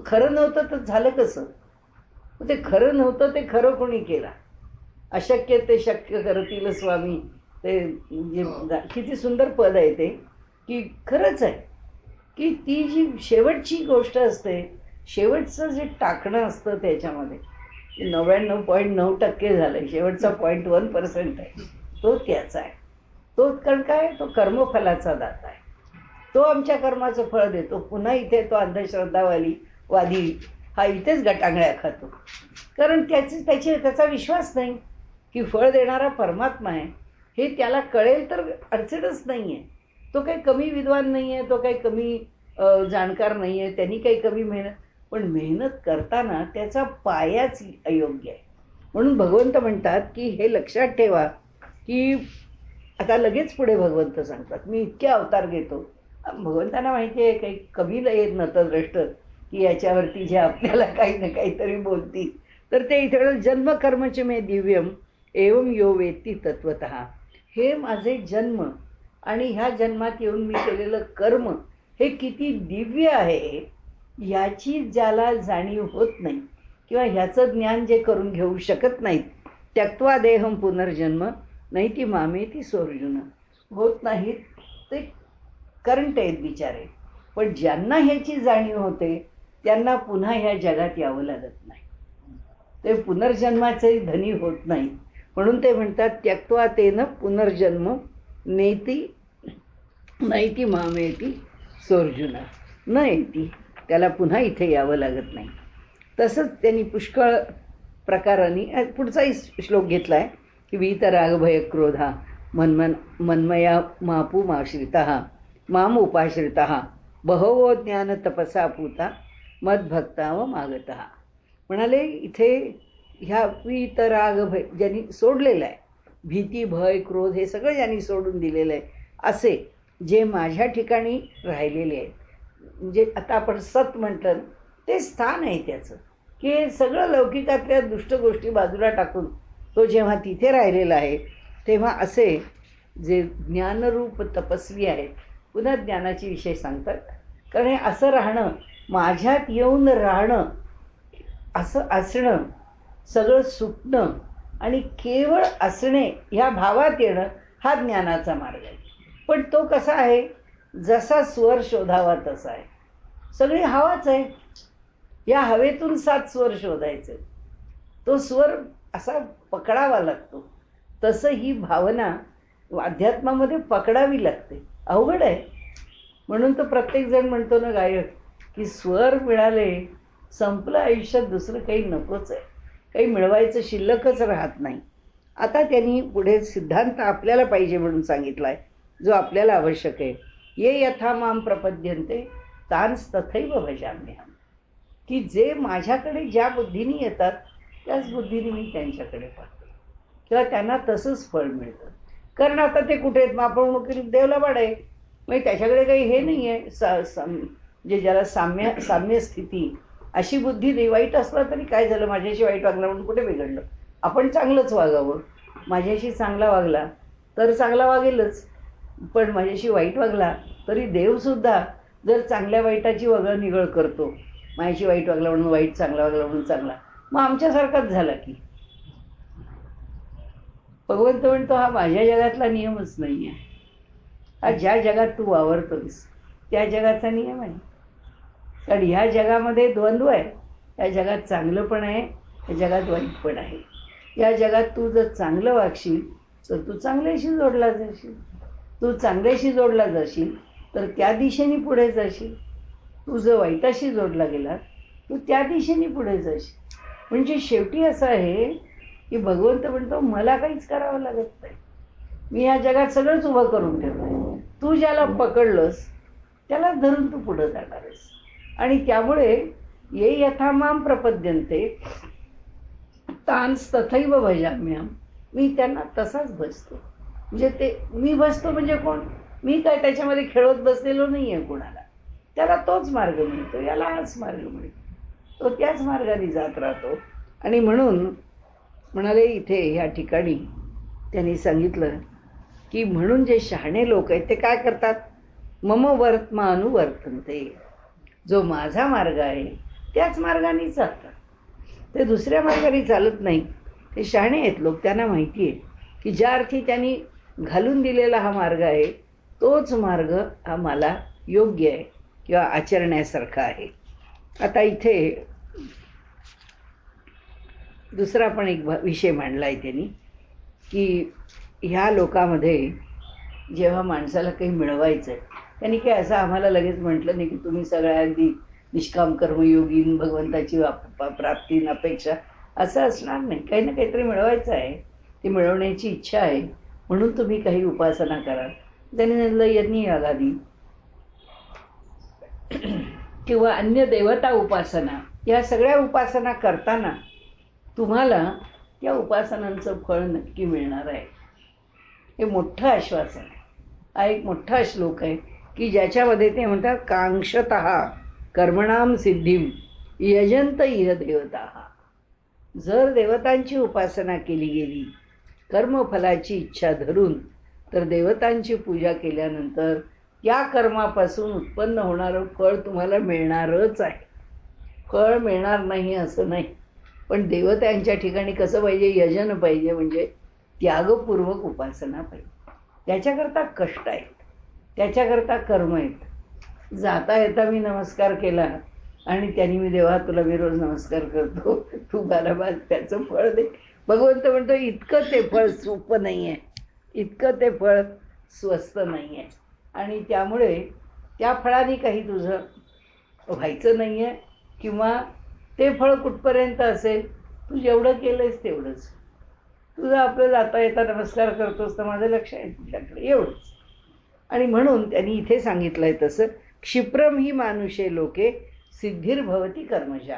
खरं नव्हतं तर झालं कसं? ते खरं नव्हतं ते खरं कोणी केला? अशक्य ते शक्य करतील स्वामी. ते किती सुंदर पद आहे ते, की खरंच आहे की ती जी शेवटची गोष्ट असते, शेवटचं जे टाकणं असतं त्याच्यामध्ये 99.9% झालं, शेवटचा 0.1% आहे, तो त्याचा आहे. तो कारण काय, तो कर्मफलाचा दाता आहे. तो आमच्या कर्माचं फळ देतो. पुन्हा इथे तो अंधश्रद्धावादी हा इथेच गटांगळ्या खातो, कारण त्याचा विश्वास नाही की फळ देणारा परमात्मा आहे. हे त्याला कळेल तर अडचणच नाही आहे. तो काही कमी विद्वान नाही आहे, तो काही कमी जाणकार नाही आहे, त्यांनी काही कमी मेहनत, पण मेहनत करताना त्याचा पायाच अयोग्य आहे. म्हणून भगवंत म्हणतात की हे लक्षात ठेवा की आता लगेच पुढे भगवंत सांगतात मी इतके अवतार घेतो. भगवंतांना माहिती आहे काही कमी येत नतद्रष्ट की याच्यावरती जे आपल्याला काही ना काहीतरी बोलतील, तर ते इथे जन्मकर्मचे मे दिव्यम एवं यो वेत्ती तत्वतः. हे माझे जन्म आणि ह्या जन्मात येऊन मी केलेलं कर्म हे किती दिव्य आहे, याची ज्याला जाणीव होत नाही किंवा ह्याचं ज्ञान जे करून घेऊ शकत नाहीत, त्यक्त्वा देहम पुनर्जन्म नैति मामेति सोऽर्जुन, होत नाहीत ते करंट आहेत बिचारे. पण ज्यांना ह्याची जाणीव होते त्यांना पुन्हा ह्या जगात यावं लागत नाही, ते पुनर्जन्माचे धनी होत नाही. म्हणून ते म्हणतात त्यक्त्वा तेन पुनर्जन्म नैति मामेति सोऽर्जुन, न येती, त्याला पुन्हा इथे यावं लागत नाही. तसंच त्यांनी पुष्कळ प्रकारांनी पुढचाही श्लोक घेतला आहे की वीतराग भय क्रोधा मन्मया मापुमाश्रितः माम उपाश्रितः बहवो ज्ञान तपसा पूता मद्भक्ता व मागतः. म्हणाले इथे ह्या वीतराग भय ज्यांनी सोडलेलं आहे, भीती भय क्रोध हे सगळं ज्यांनी सोडून दिलेलं आहे, असे जे माझ्या ठिकाणी राहिलेले आहेत, म्हणजे आता आपण सत म्हटलं ते स्थान आहे त्याचं, की हे सगळं लौकिकातल्या दुष्ट गोष्टी बाजूला टाकून तो जेव्हा तिथे राहिलेला आहे, तेव्हा असे जे ज्ञानरूप तपस्वी आहेत, पुन्हा ज्ञानाचे विषय सांगतात. कारण हे असं राहणं, माझ्यात येऊन राहणं, असं असणं, सगळं सुटणं आणि केवळ असणे ह्या भावात येणं हा ज्ञानाचा मार्ग आहे. पण तो कसा आहे, जसा स्वर शोधावा तसा आहे. सगळी हवाच आहे, या हवेतून 7 स्वर शोधायचे, तो स्वर असा पकडावा लागतो. तसं ही भावना अध्यात्मामध्ये पकडावी लागते, अवघड आहे. म्हणून तर प्रत्येकजण म्हणतो ना गायक, की स्वर मिळाले संपलं आयुष्यात, दुसरं काही नकोच आहे, काही मिळवायचं शिल्लकच राहत नाही. आता त्यांनी पुढे सिद्धांत आपल्याला पाहिजे म्हणून सांगितला आहे, जो आपल्याला आवश्यक आहे. ये यथा माम प्रपद्यन्ते तांस तथैव भजाम्यहम्, की जे माझ्याकडे ज्या बुद्धीने येतात त्याच बुद्धीने मी त्यांच्याकडे पाहतो किंवा त्यांना तसंच फळ मिळतं. कारण आता ते कुठे आहेत, मग आपण म्हणू की देवला बाड आहे, मग त्याच्याकडे काही हे नाही आहे, जे ज्याला साम्य स्थिती, अशी बुद्धी नाही. वाईट असला तरी काय झालं, माझ्याशी वाईट वागला म्हणून कुठे बिघडलं, आपण चांगलंच वागावं. माझ्याशी चांगला वागला तर चांगला वागेलच, पण माझ्याशी वाईट वागला तरी देवसुद्धा जर चांगल्या वाईटाची वगळ निगळ करतो, माझ्याशी वाईट वागला म्हणून वाईट, चांगला वागला म्हणून चांगला, मग आमच्यासारखाच झाला की. भगवंत म्हणतो हा माझ्या जगातला नियमच नाही आहे, हा ज्या जगात तू वावरतोस त्या जगाचा नियम आहे. कारण ह्या जगामध्ये द्वंद्व आहे, या जगात चांगलं पण आहे, या जगात वाईट पण आहे. या जगात तू जर चांगलं वागशील तर तू चांगल्याशी जोडला जाशील, तू चांगल्याशी जोडला जाशील तर त्या दिशेने पुढे जाशील. तू जर वाईटाशी जोडला गेला तू त्या दिशेने पुढे जाशील. म्हणजे शेवटी असं आहे की भगवंत म्हणतो मला काहीच करावं लागत नाही, मी या जगात सगळंच उभं करून ठेवलं आहे. तू ज्याला पकडलंस त्याला धरून तू पुढं जाणारस. आणि त्यामुळे ये यथा माम प्रपद्यन्ते तांस तथैव भजाम्यहम्, मी त्यांना तसाच भजतो. म्हणजे ते मी भजतो म्हणजे कोण? मी काय त्याच्यामध्ये खेळत बसलेलो नाही आहे कोणाला. त्याला तोच मार्ग मिळतो, याला हाच मार्ग मिळतो, तो त्याच मार्गाने जात राहतो. आणि म्हणून म्हणाले इथे ह्या ठिकाणी त्यांनी सांगितलं की म्हणून जे शहाणे लोक आहेत ते काय करतात? मम वर्तमानुवर्तन्ते, जो माझा मार्ग आहे त्याच मार्गाने चालतात. ते दुसऱ्या मार्गाने चालत नाही. ते शहाणे आहेत लोक, त्यांना माहिती आहे की ज्या अर्थी त्यांनी घालून दिलेला हा मार्ग आहे तोच मार्ग हा मला योग्य आहे किंवा आचरण्यासारखा आहे. आता इथे दुसरा पण एक विषय मांडला आहे त्यांनी की ह्या लोकामध्ये जेव्हा माणसाला काही मिळवायचं आहे, त्यांनी काय असं आम्हाला लगेच म्हटलं नाही की तुम्ही सगळ्या अगदी निष्काम कर्मयोगीन भगवंताची प्राप्ती अपेक्षा असं असणार नाही. काही ना काहीतरी मिळवायचं आहे, ते मिळवण्याची इच्छा आहे म्हणून तुम्ही काही उपासना करा. त्यांनी सांगितलं यज्ञ यागादी किंवा अन्य देवता उपासना, या सगळ्या उपासना करताना तुम्हाला त्या उपासनांचं फळ नक्की मिळणार आहे. हे मोठं आश्वासन आहे. हा एक मोठा श्लोक आहे की ज्याच्यामध्ये ते म्हणतात कांक्षतः कर्मणाम सिद्धिम यजंत इह देवताः. जर देवतांची उपासना केली गेली कर्मफलाची इच्छा धरून, तर देवतांची पूजा केल्यानंतर त्या कर्मापासून उत्पन्न होणारं फळ तुम्हाला मिळणारच आहे. फळ मिळणार नाही असं नाही, पण देवतांच्या ठिकाणी कसं पाहिजे? यजन पाहिजे, म्हणजे त्यागपूर्वक उपासना पाहिजे. त्याच्याकरता कष्ट आहेत, त्याच्याकरता कर्म आहेत. जाता येता मी नमस्कार केला आणि त्यांनी मी देवा तुला मी रोज नमस्कार करतो, तू मला बस त्याचं फळ दे. भगवंत म्हणतो इतकं ते फळ सोपं नाही आहे, इतकं ते फळ स्वस्त नाही आहे. आणि त्यामुळे त्या फळाने काही तुझं व्हायचं नाही आहे किंवा ते फळ कुठपर्यंत असेल? तू जेवढं केलंयस तेवढंच. तुझं आपलं जाता येता नमस्कार करतोस तर माझं लक्ष आहे तुझ्याकडे, एवढंच. आणि म्हणून त्यांनी इथे सांगितलं आहे तसं क्षिप्रम ही मानुषे लोके सिद्धिर्भवती कर्मजा.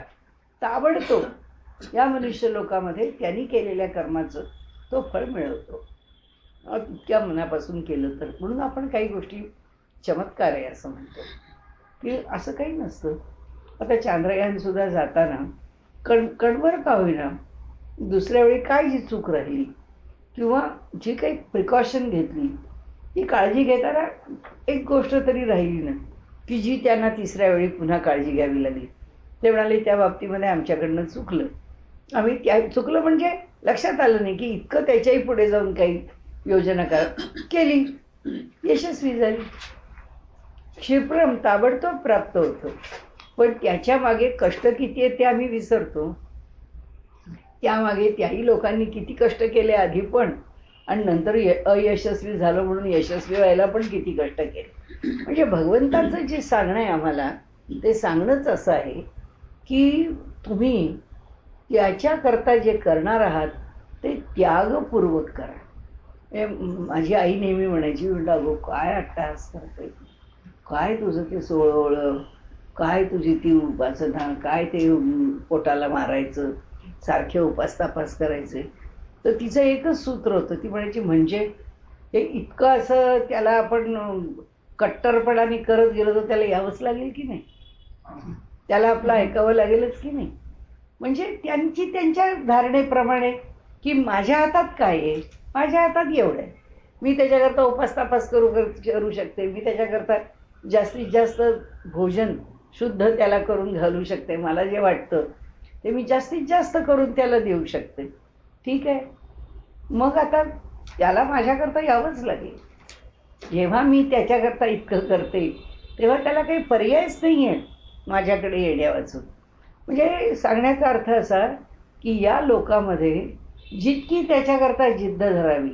ताबडतोब या मनुष्य लोकामध्ये त्यांनी केलेल्या कर्माचं तो फळ मिळवतो, तितक्या मनापासून केलं तर. म्हणून आपण काही गोष्टी चमत्कार आहे असं म्हणतो की असं काही नसतं. आता चांद्रयानसुद्धा जाताना कणभर का होईना दुसऱ्या वेळी काय जी चूक राहिली किंवा जी काही प्रिकॉशन घेतली ती काळजी घेताना एक गोष्ट तरी राहिली ना की जी त्यांना तिसऱ्या वेळी पुन्हा काळजी घ्यावी लागली. ते म्हणाले त्या बाबतीमध्ये आमच्याकडनं चुकलं. आम्ही त्या चुकलं म्हणजे लक्षात आलं नाही की इतकं त्याच्याही पुढे जाऊन काही योजना केली, यशस्वी झाली. क्षिप्रम ताबडतोब प्राप्त होतं, पण त्याच्या मागे कष्ट किती आहेत ते आम्ही विसरतो. त्यामागे त्याही लोकांनी किती कष्ट केले आधी पण, आणि नंतर अयशस्वी झालं म्हणून यशस्वी व्हायला पण किती कष्ट केले. म्हणजे भगवंताचं जे सांगणं आहे आम्हाला ते सांगणंच असं आहे की तुम्ही त्याच्याकरता जे करणार आहात ते त्यागपूर्वक करा. माझी आई नेहमी म्हणायची, म्हणलं अगो काय अट्टाहास करते, काय तुझं ते सोळं, काय तुझी ती उपासना, काय ते पोटाला मारायचं, सारखे उपास तापास करायचे. तर तिचं एकच सूत्र होतं, ती म्हणायची म्हणजे हे इतकं असं त्याला आपण कट्टरपणाने करत गेलो तर त्याला यावंच लागेल की नाही, त्याला आपलं ऐकावं लागेलच की नाही. म्हणजे त्यांची त्यांच्या धारणेप्रमाणे की माझ्या हातात काय आहे, माझ्या हातात एवढं आहे, मी त्याच्याकरता उपास तापास करू शकते, मी त्याच्याकरता जास्तीत जास्त भोजन शुद्ध त्याला करून घालू शकते, मला जे वाटतं ते मी जास्तीत जास्त करून त्याला देऊ शकते. ठीक आहे, मग आता त्याला माझ्याकरता यावंच लागेल. जेव्हा मी त्याच्याकरता इतकं करते तेव्हा त्याला काही पर्यायच नाही आहे माझ्याकडे येण्यावाचून. म्हणजे सांगण्याचा अर्थ असा की या लोकामध्ये जितकी त्याच्याकरता जिद्द धरावी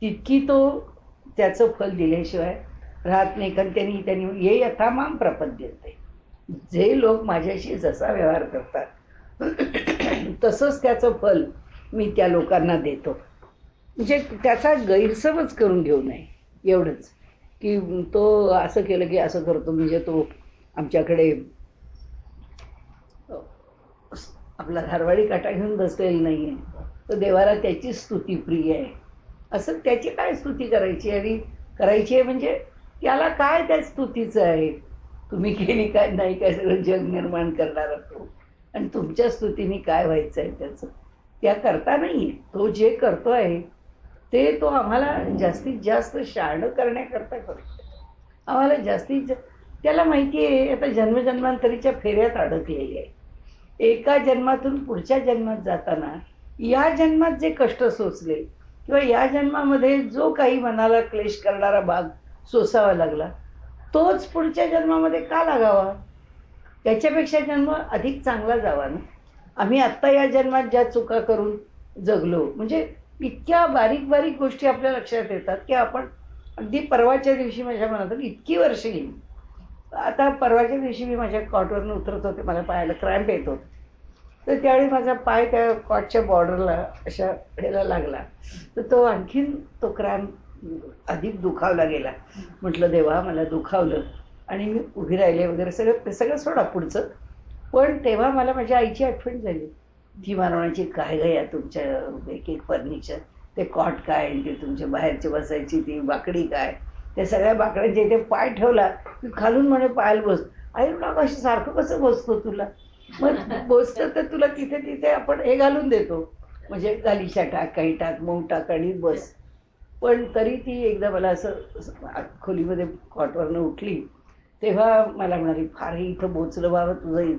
तितकी तो त्याचं फल दिल्याशिवाय राहत नाही. कारण त्यांनी ये यथा माम प्रपद्यन्ते, जे लोक माझ्याशी जसा व्यवहार करतात तसंच त्याचं फल मी त्या लोकांना देतो. म्हणजे त्याचा गैरसमज करून घेऊ नये एवढंच, की तो असं केलं की असं करतो, म्हणजे तो आमच्याकडे आपला धारवाडी काटा घेऊन बसलेला नाही आहे, तर देवाला त्याची स्तुती प्रिय आहे. असं त्याची काय स्तुती करायची आणि करायची आहे म्हणजे त्याला काय त्या स्तुतीचं आहे. तुम्ही केली काय नाही काय सगळं जग निर्माण करणारा तो, आणि तुमच्या स्तुतीने काय व्हायचं आहे त्याचं, त्या करता नाही आहे. तो जे करतो आहे ते तो आम्हाला जास्तीत जास्त शहाणं करण्याकरता करतो. आम्हाला त्याला माहिती आहे आता जन्मजन्मांतरीच्या फेऱ्यात अडकलेली आहे. एका जन्मातून पुढच्या जन्मात जाताना या जन्मात जे कष्ट सोसले किंवा या जन्मामध्ये जो काही मनाला क्लेश करणारा भाग सोसावा लागला, तोच पुढच्या जन्मामध्ये का लागावा? त्याच्यापेक्षा जन्म अधिक चांगला जावा ना. आम्ही आत्ता या जन्मात ज्या चुका करून जगलो, म्हणजे इतक्या बारीक बारीक गोष्टी आपल्या लक्षात येतात की आपण अगदी परवाच्या दिवशी माझ्या मनातून इतकी वर्ष गेली. आता परवाच्या दिवशी मी माझ्या कॉटवरनं उतरत होते, मला पायाला क्रॅम्प येत होतं, तर त्यावेळी माझा पाय त्या कॉटच्या बॉर्डरला अशा ह्याला लागला, तर तो आणखीन तो क्रॅम्प अधिक दुखावला गेला. म्हटलं देवा मला दुखावलं, आणि मी उभी राहिले वगैरे सगळं, ते सगळं सोडा पुढचं. पण तेव्हा मला माझ्या आईची आठवण झाली. ती म्हणायची काय गया तुमच्या एक एक फर्निचर, ते कॉट काय, ते तुमच्या बाहेरचे बसायची ती बाकडी काय, त्या सगळ्या बाकड्यांच्या इथे पाय ठेवला की खालून म्हणे पायाला बस. आई म्हणाल अशी सारखं कसं बसतो तुला, मग बसतं तर तुला तिथे तिथे आपण हे घालून देतो, म्हणजे गालीचा टाक, काही टाक, मऊ टाक आणि बस. पण तरी ती एकदा मला असं खोलीमध्ये कॉटवरनं उठली तेव्हा मला म्हणाली फार इथं बोचलं बाबा तुझं,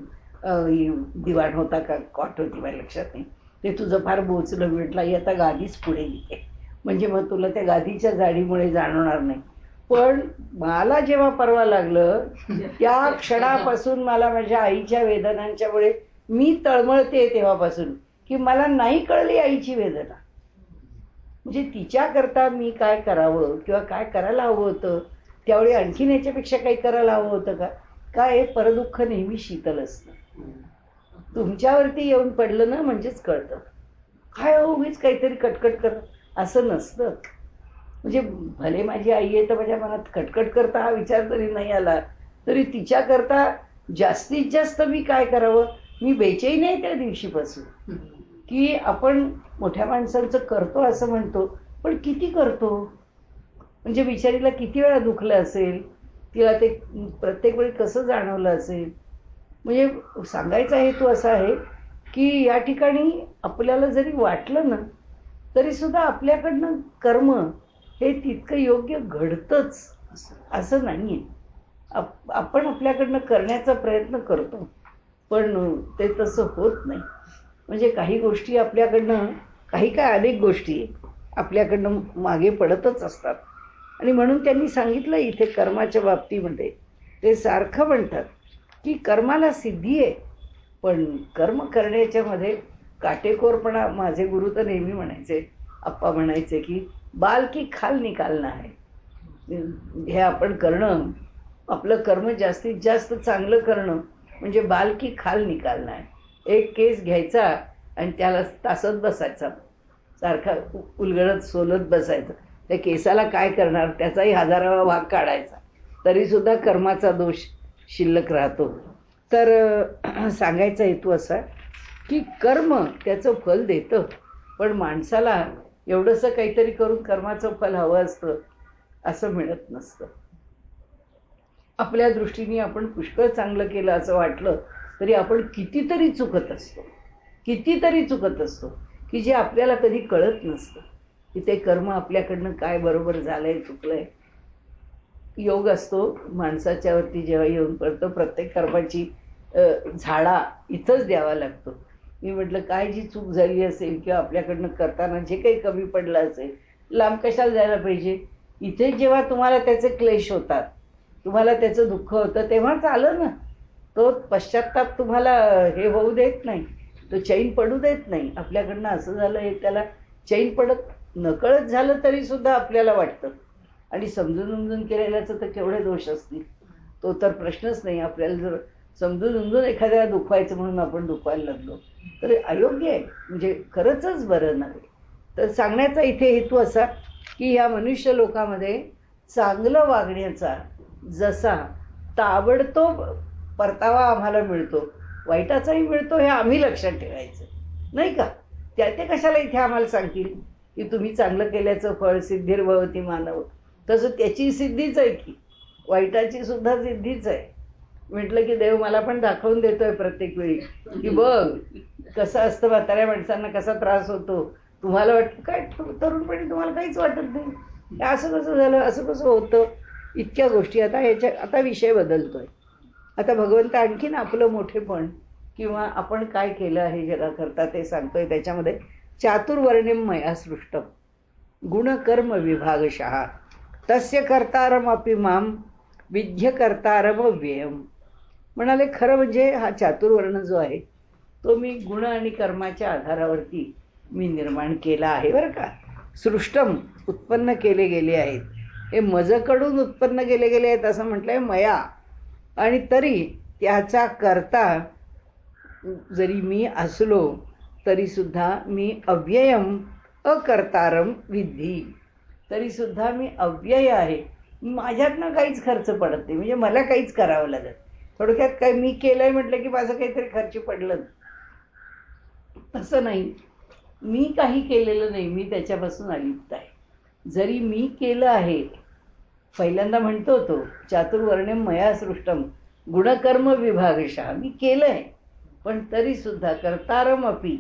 दिवाण होता का कॉट होती माझ्या लक्षात नाही, ते तुझं फार बोचलं. म्हटलं आता गादीच पुढे येते, म्हणजे मग तुला त्या गादीच्या जाडीमुळे जाणवणार नाही. पण मला जेव्हा परवा लागलं त्या क्षणापासून मला माझ्या आईच्या वेदनांच्यामुळे मी तळमळते तेव्हापासून की मला नाही कळली आईची वेदना. म्हणजे तिच्याकरता मी काय करावं किंवा काय करायला हवं होतं, त्यावेळी आणखीन याच्यापेक्षा काही करायला हवं होतं का? काय परदुःख नेहमी शीतल असतं. तुमच्यावरती येऊन पडलं ना म्हणजेच कळतं. काय उगीच काहीतरी कटकट कर असं नसतं. म्हणजे भले माझी आई आहे तर माझ्या मनात कटकट करता हा विचार तरी नाही आला, तरी तिच्याकरता जास्तीत जास्त मी काय करावं, मी बेचैन आहे त्या दिवशीपासून की आपण मोठ्या माणसांचं करतो असं म्हणतो, पण किती करतो, म्हणजे बिचारीला किती वेळा दुखलं असेल, तिला ते प्रत्येक वेळी कसं जाणवलं असेल. म्हणजे सांगायचा हेतू असा आहे की या ठिकाणी आपल्याला जरी वाटलं ना तरीसुद्धा आपल्याकडनं कर्म हे तितकं योग्य घडतंच असं नाही आहे. आपण आपल्याकडनं करण्याचा प्रयत्न करतो, पण ते तसं होत नाही. म्हणजे काही गोष्टी आपल्याकडनं, काही काय अनेक गोष्टी आपल्याकडनं मागे पडतच असतात. आणि म्हणून त्यांनी सांगितलं इथे कर्माच्या बाबतीमध्ये ते सारखं म्हणतात की कर्माला सिद्धी आहे, पण कर्म करण्याच्यामध्ये काटेकोरपणा. माझे गुरु तर नेहमी म्हणायचे, आप्पा म्हणायचे की बाल की खाल निकालणं आहे. हे आपण करणं, आपलं कर्म जास्तीत जास्त चांगलं करणं म्हणजे बाल की खाल निकालणं आहे. एक केस घ्यायचा आणि त्याला तासत बसायचा, सारखा उलगडत सोलत बसायचं. त्या केसाला काय करणार, त्याचाही 1000वा भाग काढायचा, तरीसुद्धा कर्माचा दोष शिल्लक राहतो. तर सांगायचा हेतू असा की कर्म त्याचं फल देतं, पण माणसाला एवढंसं काहीतरी करून कर्माचं फल हवं असतं असं मिळत नसतं. आपल्या दृष्टीने आपण पुष्कळ चांगलं केलं असं वाटलं तरी आपण कितीतरी चुकत असतो की जे आपल्याला कधी कळत नसतं की ते कर्म आपल्याकडनं काय बरोबर झालंय चुकलंय. योग असतो माणसाच्यावरती जेव्हा येऊन पडतो, प्रत्येक कर्माची झाडा इथंच द्यावा लागतो. मी म्हटलं काय जी चूक झाली असेल किंवा आपल्याकडनं करताना जे काही कमी पडलं असेल, लांब कशाला जायला पाहिजे. इथे जेव्हा तुम्हाला त्याचे क्लेश होतात, तुम्हाला त्याचं दुःख होतं, तेव्हाच आलं ना. तो पश्चात्ताप तुम्हाला हे होऊ देत नाही, तो चैन पडू देत नाही. आपल्याकडनं असं झालं हे त्याला चैन पडत नकळत झालं तरीसुद्धा आपल्याला वाटतं. आणि समजून उमजून केलेल्याचं तर केवढे दोष असतील, तो तर प्रश्नच नाही. आपल्याला जर समजून उमजून एखाद्याला दुखवायचं म्हणून आपण दुखवायला लागलो तर अयोग्य आहे, म्हणजे खरंचच बरं नाही. तर सांगण्याचा इथे हेतू असा की या मनुष्य लोकामध्ये चांगलं वागण्याचा जसा ताबडतोब परतावा आम्हाला मिळतो, वाईटाचाही मिळतो, हे आम्ही लक्षात ठेवायचं नाही का. ते कशाला इथे आम्हाला सांगतील की तुम्ही चांगलं केल्याचं फळ सिद्धिर्भवती मानव, तसं त्याची सिद्धीच आहे की वाईटाची सुद्धा सिद्धीच आहे. म्हटलं की देव मला पण दाखवून देतोय प्रत्येक वेळी की बघ कसं असतं, म्हाताऱ्या माणसांना कसा त्रास होतो. तुम्हाला वाटतं काय तरुणपणी तुम्हाला काहीच वाटत नाही, असं कसं झालं, असं कसं होतं, इतक्या गोष्टी. आता विषय बदलतोय. आता भगवंत आणखीन आपलं मोठेपण किंवा आपण काय केलं आहे जगाकरता ते सांगतोय. त्याच्यामध्ये चातुर्वर्ण्यम मया सृष्टम गुणकर्म विभागशः तस्य कर्तारम अपि माम विद्य कर्तारम व्ययम. म्हणाले खरं म्हणजे हा चातुर्वर्ण जो आहे तो मी गुण आणि कर्माच्या आधारावरती मी निर्माण केला आहे बरं का. सृष्टम उत्पन्न केले गेले आहेत, हे मजकडून उत्पन्न केले गेले आहेत असं म्हटलंय मया. आणि तरी त्याचा करता जरी मी असलो तरीसुद्धा मी अव्ययम अकर्तारम विद्धी, तरीसुद्धा मी अव्यय आहे. माझ्यातनं काहीच खर्च पडत नाही, म्हणजे मला काहीच करावं लागत. थोडक्यात काय मी केलं आहे म्हटलं की माझं काहीतरी खर्च पडलं, तसं नाही. मी काही केलेलं नाही, मी त्याच्यापासून अलिप्त आहे. जरी मी केलं आहे, पहिल्यांदा म्हणतो तो चातुर्वर्ण्यम मया सृष्टम गुणकर्म विभागशः, मी केलं आहे, पण तरीसुद्धा कर्तारम अपि,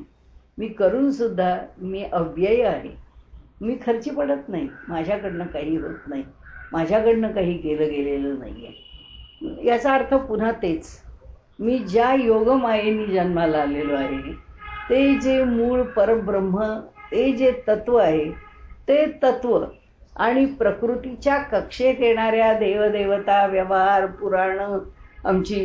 मी करूनसुद्धा मी अव्यय आहे. मी खर्ची पडत नाही, माझ्याकडनं काही होत नाही, माझ्याकडनं काही केलं गेलेलं नाही आहे. याचा अर्थ पुन्हा तेच, मी ज्या योगमायेने जन्माला आलेलो आहे ते जे मूळ परब्रह्म, ते जे तत्व आहे ते तत्व आणि प्रकृतीच्या कक्षेत येणाऱ्या देवदेवता, व्यवहार, पुराण, आमची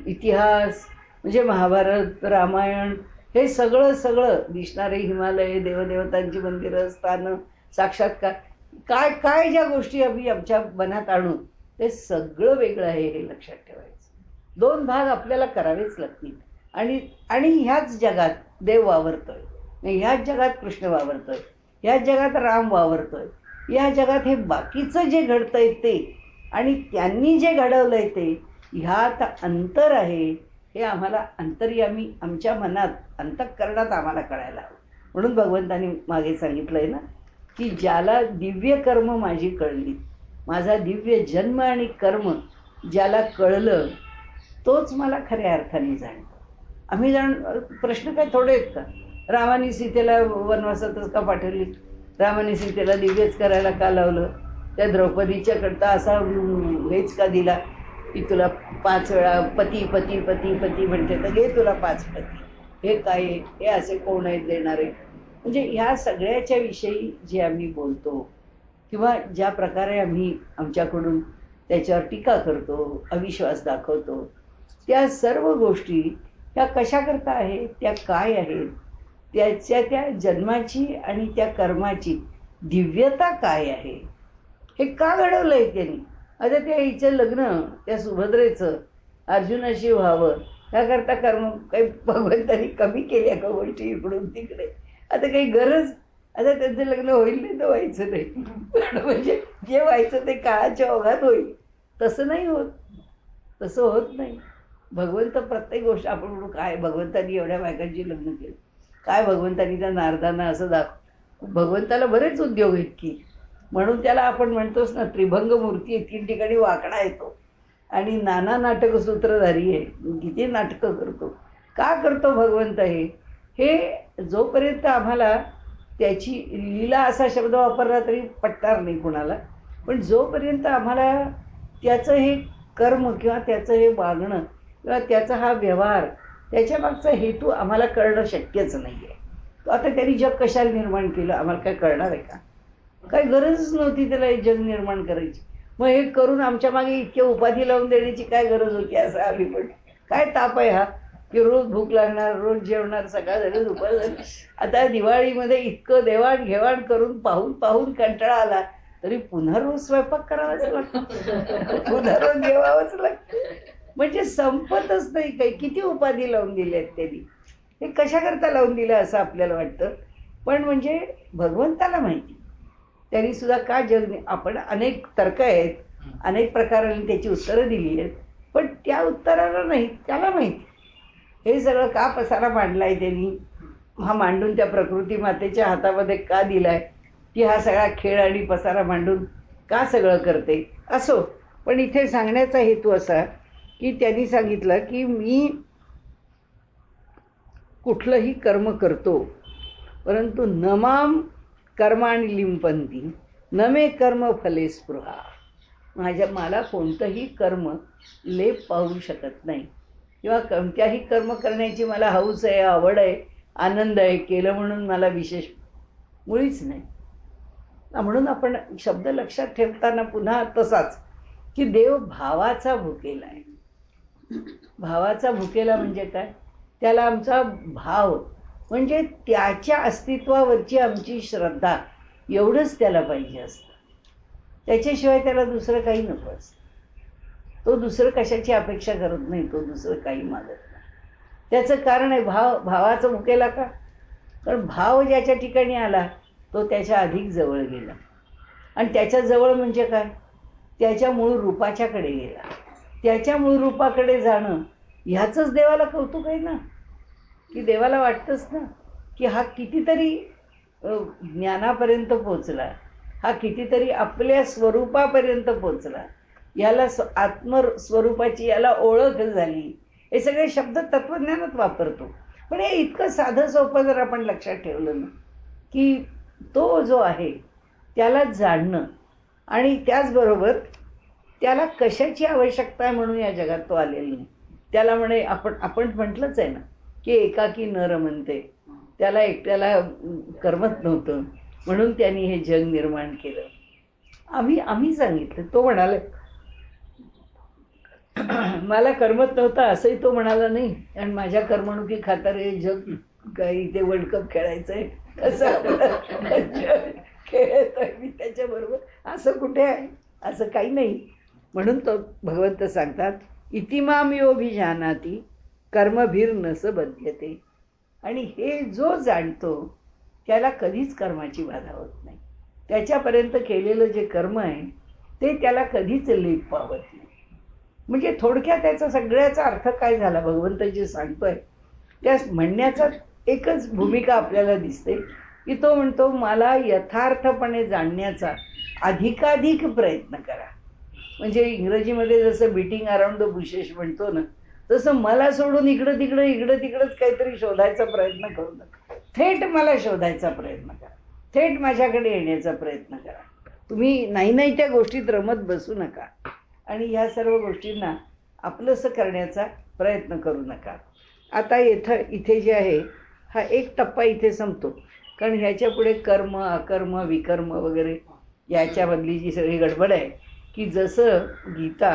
इतिहास म्हणजे महाभारत, रामायण, हे सगळं सगळं दिसणारे हिमालय, देवदेवतांची मंदिरं, स्थानं, साक्षात्कार, काय काय ज्या गोष्टी आम्ही आमच्या मनात आणून, ते सगळं वेगळं आहे हे लक्षात ठेवायचं. दोन भाग आपल्याला करावेच लागतील. आणि आणि ह्याच जगात देव वावरतोय, ह्याच जगात कृष्ण वावरतोय, ह्याच जगात राम वावरतोय, या जगात हे बाकीचं जे घडतंय ते आणि त्यांनी जे घडवलंय ते, ह्यात अंतर आहे हे आम्हाला अंतर्यामी आमच्या मनात, अंतःकरणात आम्हाला कळायला हवं. म्हणून भगवंतांनी मागे सांगितलंय ना की ज्याला दिव्य कर्म माझी कळली, माझा दिव्य जन्म आणि कर्म ज्याला कळलं तोच मला खऱ्या अर्थाने जाणतो. आम्ही प्रश्न काय थोडे आहेत का. रामाने सीतेला वनवासातच का पाठवली, रामाने सीतेला दिव्यच करायला का लावलं, त्या द्रौपदीच्या करता असा हेच का दिला की तुला 5 वेळा पती पती पती पती म्हणते तर घे तुला 5 पती, हे काय, हे असे कोण आहेत देणारे. म्हणजे ह्या सगळ्याच्या विषयी जे आम्ही बोलतो किंवा ज्या प्रकारे आम्ही आमच्याकडून त्याच्यावर टीका करतो, अविश्वास दाखवतो, त्या सर्व गोष्टी ह्या कशाकरता आहेत, त्या काय आहेत, त्याच्या त्या जन्माची आणि त्या कर्माची दिव्यता काय आहे, हे का घडवलं आहे त्यांनी. आता त्या हिचं लग्न त्या सुभद्रेचं अर्जुनाशी व्हावं याकरता कर्म काही भगवंतांनी कमी केल्या का गोष्टी इकडून तिकडे. आता काही गरज, आता त्यांचं लग्न होईल नाही तर व्हायचं नाही, म्हणजे जे व्हायचं ते काळाच्या ओघात होईल, तसं नाही होत, तसं होत नाही. भगवंत प्रत्येक गोष्ट आपण म्हणू काय भगवंतांनी एवढ्या बायकांची लग्न केलं, काय भगवंतांनी त्या नारदांना असं भगवंताला बरेच उद्योग आहेत की, म्हणून त्याला आपण म्हणतोच ना त्रिभंग मूर्ती आहे, 3 ठिकाणी वाकडा येतो आणि नाना नाटक सूत्रधारी आहे, किती नाटकं करतो. का करतो भगवंत हे जोपर्यंत आम्हाला त्याची लीला असा शब्द वापरला तरी पटणार नाही कुणाला, पण जोपर्यंत आम्हाला त्याचं हे कर्म किंवा त्याचं हे वागणं किंवा त्याचा हा व्यवहार, त्याच्या मागचा हेतू आम्हाला कळणं शक्यच नाही आहे. आता त्यांनी जग कशाला निर्माण केलं आम्हाला काय कळणार आहे का. काही गरजच नव्हती त्याला हे जग निर्माण करायची. मग हे करून आमच्या मागे इतक्या उपाधी लावून देण्याची काय गरज होती असं आम्ही पण, काय ताप आहे हा की रोज भूक लागणार, रोज जेवणार, सकाळ झाली दुपार झाली. आता दिवाळीमध्ये इतकं देवाण घेवाण करून पाहून पाहून कंटाळा आला तरी पुन्हा रोज स्वयंपाक करावाच लागतो, पुन्हा रोज जेवावंच लागतं. म्हणजे संपतच नाही. काही किती उपाधी लावून दिल्या आहेत त्यांनी, हे कशाकरता लावून दिलं असं आपल्याला वाटतं, पण म्हणजे भगवंताला माहिती त्यांनी सुद्धा का जग आपण अनेक तर्क आहेत, अनेक प्रकाराने त्याची उत्तरं दिली आहेत, पण त्या उत्तराला नाही त्याला माहिती हे सगळं का पसारा मांडलाय त्यांनी, हा मांडून त्या प्रकृती मातेच्या हातामध्ये का दिलाय, की हा सगळा खेळ आणि पसारा मांडून का सगळं करते. असो, पण इथे सांगण्याचा हेतू असा की त्यांनी सांगितलं की मी कुठलंही कर्म करतो, परंतु न माम कर्माणि लिंपंती न मे कर्म फले स्पृहा. मला कोणतंही कर्म लेप पाहू शकत नाही, किंवा कोणत्याही कर्म करण्याची मला हौस आहे, आवड आहे, आनंद आहे, केलं म्हणून मला विशेष मुळीच नाही. म्हणून आपण शब्द लक्षात ठेवताना पुन्हा तसाच की देव भावाचा भुकेला आहे. भावाचा भुकेला म्हणजे काय, त्याला आमचा भाव म्हणजे त्याच्या अस्तित्वावरची आमची श्रद्धा एवढंच त्याला पाहिजे असतं. त्याच्याशिवाय त्याला दुसरं काही नको असतं. तो दुसरं कशाची अपेक्षा करत नाही, तो दुसरं काही मागत नाही. त्याचं कारण आहे भावाचा भुकेला का, कारण भाव ज्याच्या ठिकाणी आला तो त्याच्या अधिक जवळ गेला. आणि त्याच्या जवळ म्हणजे काय, त्याच्या मूळ रूपाच्याकडे गेला. त्याच्या मूळ रूपाकडे जाणं ह्याचंच देवाला कौतुक आहे ना, की देवाला वाटतंच ना की हा कितीतरी ज्ञानापर्यंत पोचला, हा कितीतरी आपल्या स्वरूपापर्यंत पोचला, याला आत्मस्वरूपाची याला ओळख झाली. हे सगळे शब्द तत्वज्ञानात वापरतो, पण हे इतकं साधं सोपं जर आपण लक्षात ठेवलं ना की तो जो आहे त्याला जाणणं, आणि त्याचबरोबर त्याला कशाची आवश्यकता आहे म्हणून या जगात तो आलेला नाही. त्याला म्हणे आपण म्हटलंच आहे ना की एकाकी न रमनते, त्याला एकट्याला करमत नव्हतं म्हणून त्यांनी हे जग निर्माण केलं. आम्ही सांगितलं, तो म्हणाला मला करमत नव्हतं असंही तो म्हणाला नाही, आणि माझ्या करमणुकी खातर हे जग काही इथे वर्ल्ड कप खेळायचं आहे कसं खेळत आहे मी त्याच्याबरोबर, असं कुठे आहे, असं काही नाही. म्हणून तो भगवंत सांगतात इतिमाम योभिजानाति कर्मभीर नस बध्यते. आणि हे जो जाणतो त्याला कधीच कर्माची बाधा होत नाही. त्याच्यापर्यंत केलेलं जे कर्म आहे ते त्याला कधीच लेप पावत नाही. म्हणजे थोडक्यात त्याचा सगळ्याचा अर्थ काय झाला, भगवंत जे सांगतोय त्या म्हणण्याचा एकच भूमिका आपल्याला दिसते की तो म्हणतो मला यथार्थपणे जाणण्याचा अधिकाधिक प्रयत्न करा. म्हणजे इंग्रजीमध्ये जसं बीटिंग अराउंड द बुशेस म्हणतो ना, तसं मला सोडून इकडं तिकडंच काहीतरी शोधायचा प्रयत्न करू नका. थेट मला शोधायचा प्रयत्न करा, थेट माझ्याकडे येण्याचा प्रयत्न करा. तुम्ही नाही त्या गोष्टीत रमत बसू नका आणि ह्या सर्व गोष्टींना आपलंसं करण्याचा प्रयत्न करू नका. आता इथे जे आहे हा एक टप्पा इथे संपतो, कारण ह्याच्या पुढे कर्म अकर्म विकर्म वगैरे याच्यामधली जी सगळी गडबड आहे की जसं गीता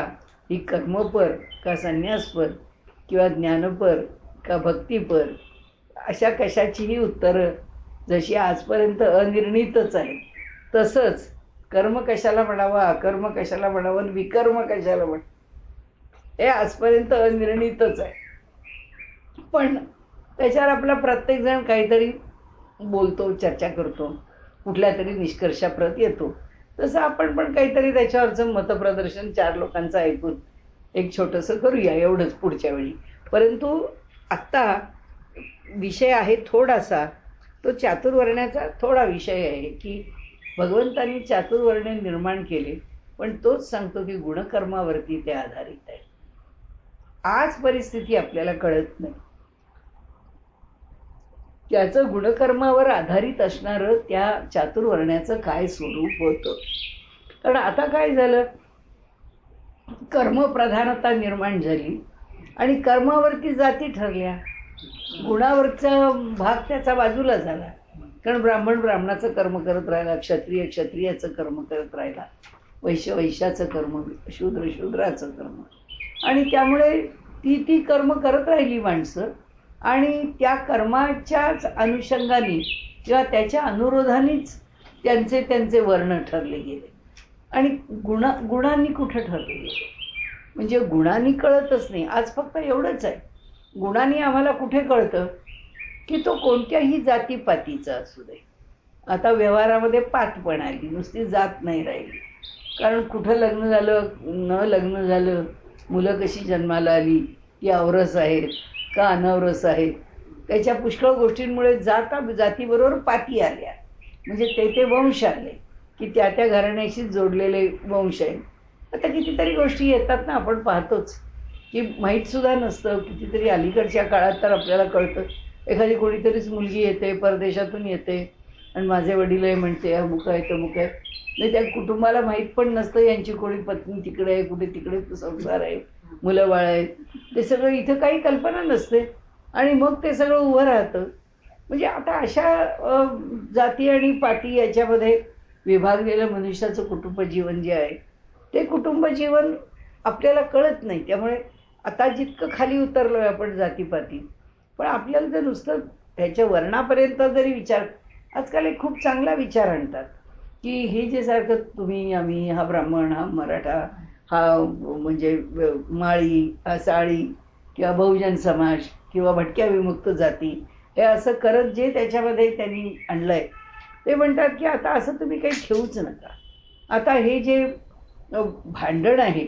ही कर्मपर का संन्यासपर किंवा ज्ञानपर का भक्तिपर अशा कशाचीही उत्तरं जशी आजपर्यंत अनिर्णितच आहे, तसंच कर्म कशाला म्हणावं, अकर्म कशाला म्हणावं, विकर्म कशाला म्हणावं हे आजपर्यंत अनिर्णितच आहे. पण त्याच्यावर आपला प्रत्येकजण काहीतरी बोलतो, चर्चा करतो, कुठल्या तरी निष्कर्षाप्रत येतो. तसं आपण पण काहीतरी त्याच्यावरचं मतप्रदर्शन 4 लोकांचं ऐकून एक छोटंसं करूया, एवढंच पुढच्या वेळी. परंतु आत्ता विषय आहे थोडासा, तो चातुर्वर्ण्याचा थोडा विषय आहे की भगवंतांनी चातुर्वर्ण्य निर्माण केले, पण तोच सांगतो की गुणकर्मावरती ते आधारित आहे. आज परिस्थिती आपल्याला कळत नाही, त्याचं गुणकर्मावर आधारित असणारं त्या चातुर्वर्ण्याचं काय स्वरूप होतं. कारण आता काय झालं, कर्मप्रधानता निर्माण झाली आणि कर्मावरती जाती ठरल्या, गुणावरचा भाग त्याचा बाजूला झाला. कारण ब्राह्मण ब्राह्मणाचं कर्म करत राहिला, क्षत्रिय क्षत्रियाचं कर्म करत राहिला, वैश्य वैश्याचं कर्म, शूद्र शूद्राचं कर्म, आणि त्यामुळे ती कर्म करत राहिली माणसं, आणि त्या कर्माच्याच अनुषंगाने किंवा त्याच्या अनुरोधानेच त्यांचे वर्ण ठरले गेले. आणि गुणांनी कुठं ठरले गेले, म्हणजे गुणांनी कळतच नाही. आज फक्त एवढंच आहे, गुणांनी आम्हाला कुठे कळतं की तो कोणत्याही जातीपातीचा असू दे, आता व्यवहारामध्ये पात पण आली, नुसती जात नाही राहिली. कारण कुठं लग्न झालं न लग्न झालं, मुलं कशी जन्माला आली, ती औरस आहेत का अनवरस आहेत, त्याच्या पुष्कळ गोष्टींमुळे जातीबरोबर पाती आल्या. म्हणजे ते वंश आले की त्या घराण्याशी जोडलेले वंश आहेत. आता कितीतरी गोष्टी येतात ना, आपण पाहतोच की माहीतसुद्धा नसतं. कितीतरी अलीकडच्या काळात तर आपल्याला कळतं, एखादी कोणीतरीच मुलगी येते, परदेशातून येते आणि माझे वडील आहे म्हणते, अमुक आहे तमुक आहे. नाही, त्या कुटुंबाला माहीत पण नसतं यांची कोणी पत्नी तिकडे आहे, कुठे तिकडे संसार आहे, मुलं बाळ आहेत. ते सगळं इथं काही कल्पना नसते आणि मग ते सगळं उभं राहतं. म्हणजे आता अशा जाती आणि पाती याच्यामध्ये विभागलेलं मनुष्याचं कुटुंब जीवन जे आहे, ते कुटुंब जीवन आपल्याला कळत नाही. त्यामुळे आता जितकं खाली उतरलो आहे आपण जातीपाती, पण आपल्याला जर नुसतं ह्याच्या वर्णापर्यंत जरी विचार, आजकाल एक खूप चांगला विचार आणतात की हे जे सारखं तुम्ही आम्ही, हा ब्राह्मण, हा मराठा, हा म्हणजे माळी, हा साळी किंवा बहुजन समाज किंवा भटक्या विमुक्त जाती, हे असं करत जे त्याच्यामध्ये त्यांनी आणलं आहे, ते म्हणतात की आता असं तुम्ही काही ठेवूच नका. आता हे जे भांडण आहे,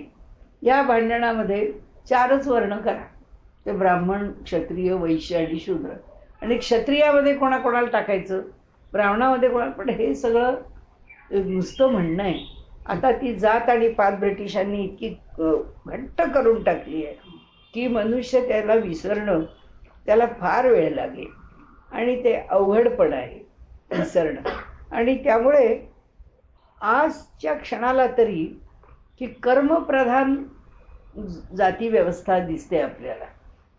या भांडणामध्ये 4च वर्ण करा. ते ब्राह्मण, क्षत्रिय, वैश्य आणि शूद्र. आणि क्षत्रियामध्ये कोणाकोणाला टाकायचं, ब्राह्मणामध्ये कोणाला, पण हे सगळं नुसतं म्हणणं आहे. आता ती जात आणि पात ब्रिटिशांनी इतकी घट्ट करून टाकली आहे की मनुष्य त्याला विसरणं, त्याला फार वेळ लागेल आणि ते अवघड पण आहे विसरणं. आणि त्यामुळे आजच्या क्षणाला तरी की कर्मप्रधान जाती व्यवस्था दिसते आपल्याला.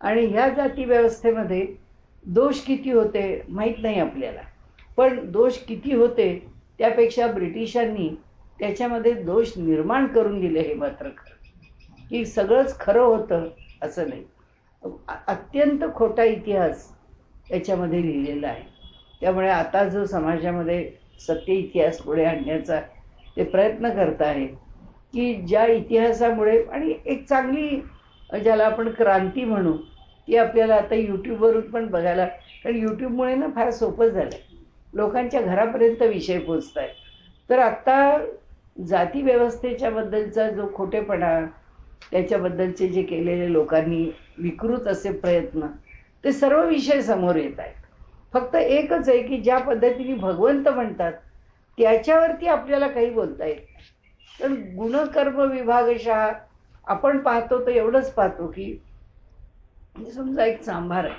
आणि ह्या जाती व्यवस्थेमध्ये दोष किती होते माहीत नाही आपल्याला, पण दोष किती होते त्यापेक्षा ब्रिटिशांनी त्याच्यामध्ये दोष निर्माण करून दिले हे मात्र खरं, की सगळंच खरं होतं असं नाही. अत्यंत खोटा इतिहास याच्यामध्ये लिहिलेला आहे. त्यामुळे आता जो समाजामध्ये सत्य इतिहास पुढे आणण्याचा ते प्रयत्न करत आहे की ज्या इतिहासामुळे, आणि एक चांगली ज्याला आपण क्रांती म्हणू, ती आपल्याला आता यूट्यूबवरून पण बघायला, कारण यूट्यूबमुळे ना फार सोपं झालं आहे, लोकांच्या घरापर्यंत विषय पोचत आहे. तर आत्ता जाती व्यवस्थेच्या बद्दलचा जो खोटेपणा, त्याच्याबद्दलचे जे केलेले लोकांनी विकृत असे प्रयत्न, ते सर्व विषय समोर येत आहेत. फक्त एकच आहे की ज्या पद्धतीने भगवंत म्हणतात त्याच्यावरती आपल्याला काही बोलता येत नाही. तर गुणकर्म विभागशः आपण पाहतो तर एवढंच पाहतो की समजा एक सांभार आहे,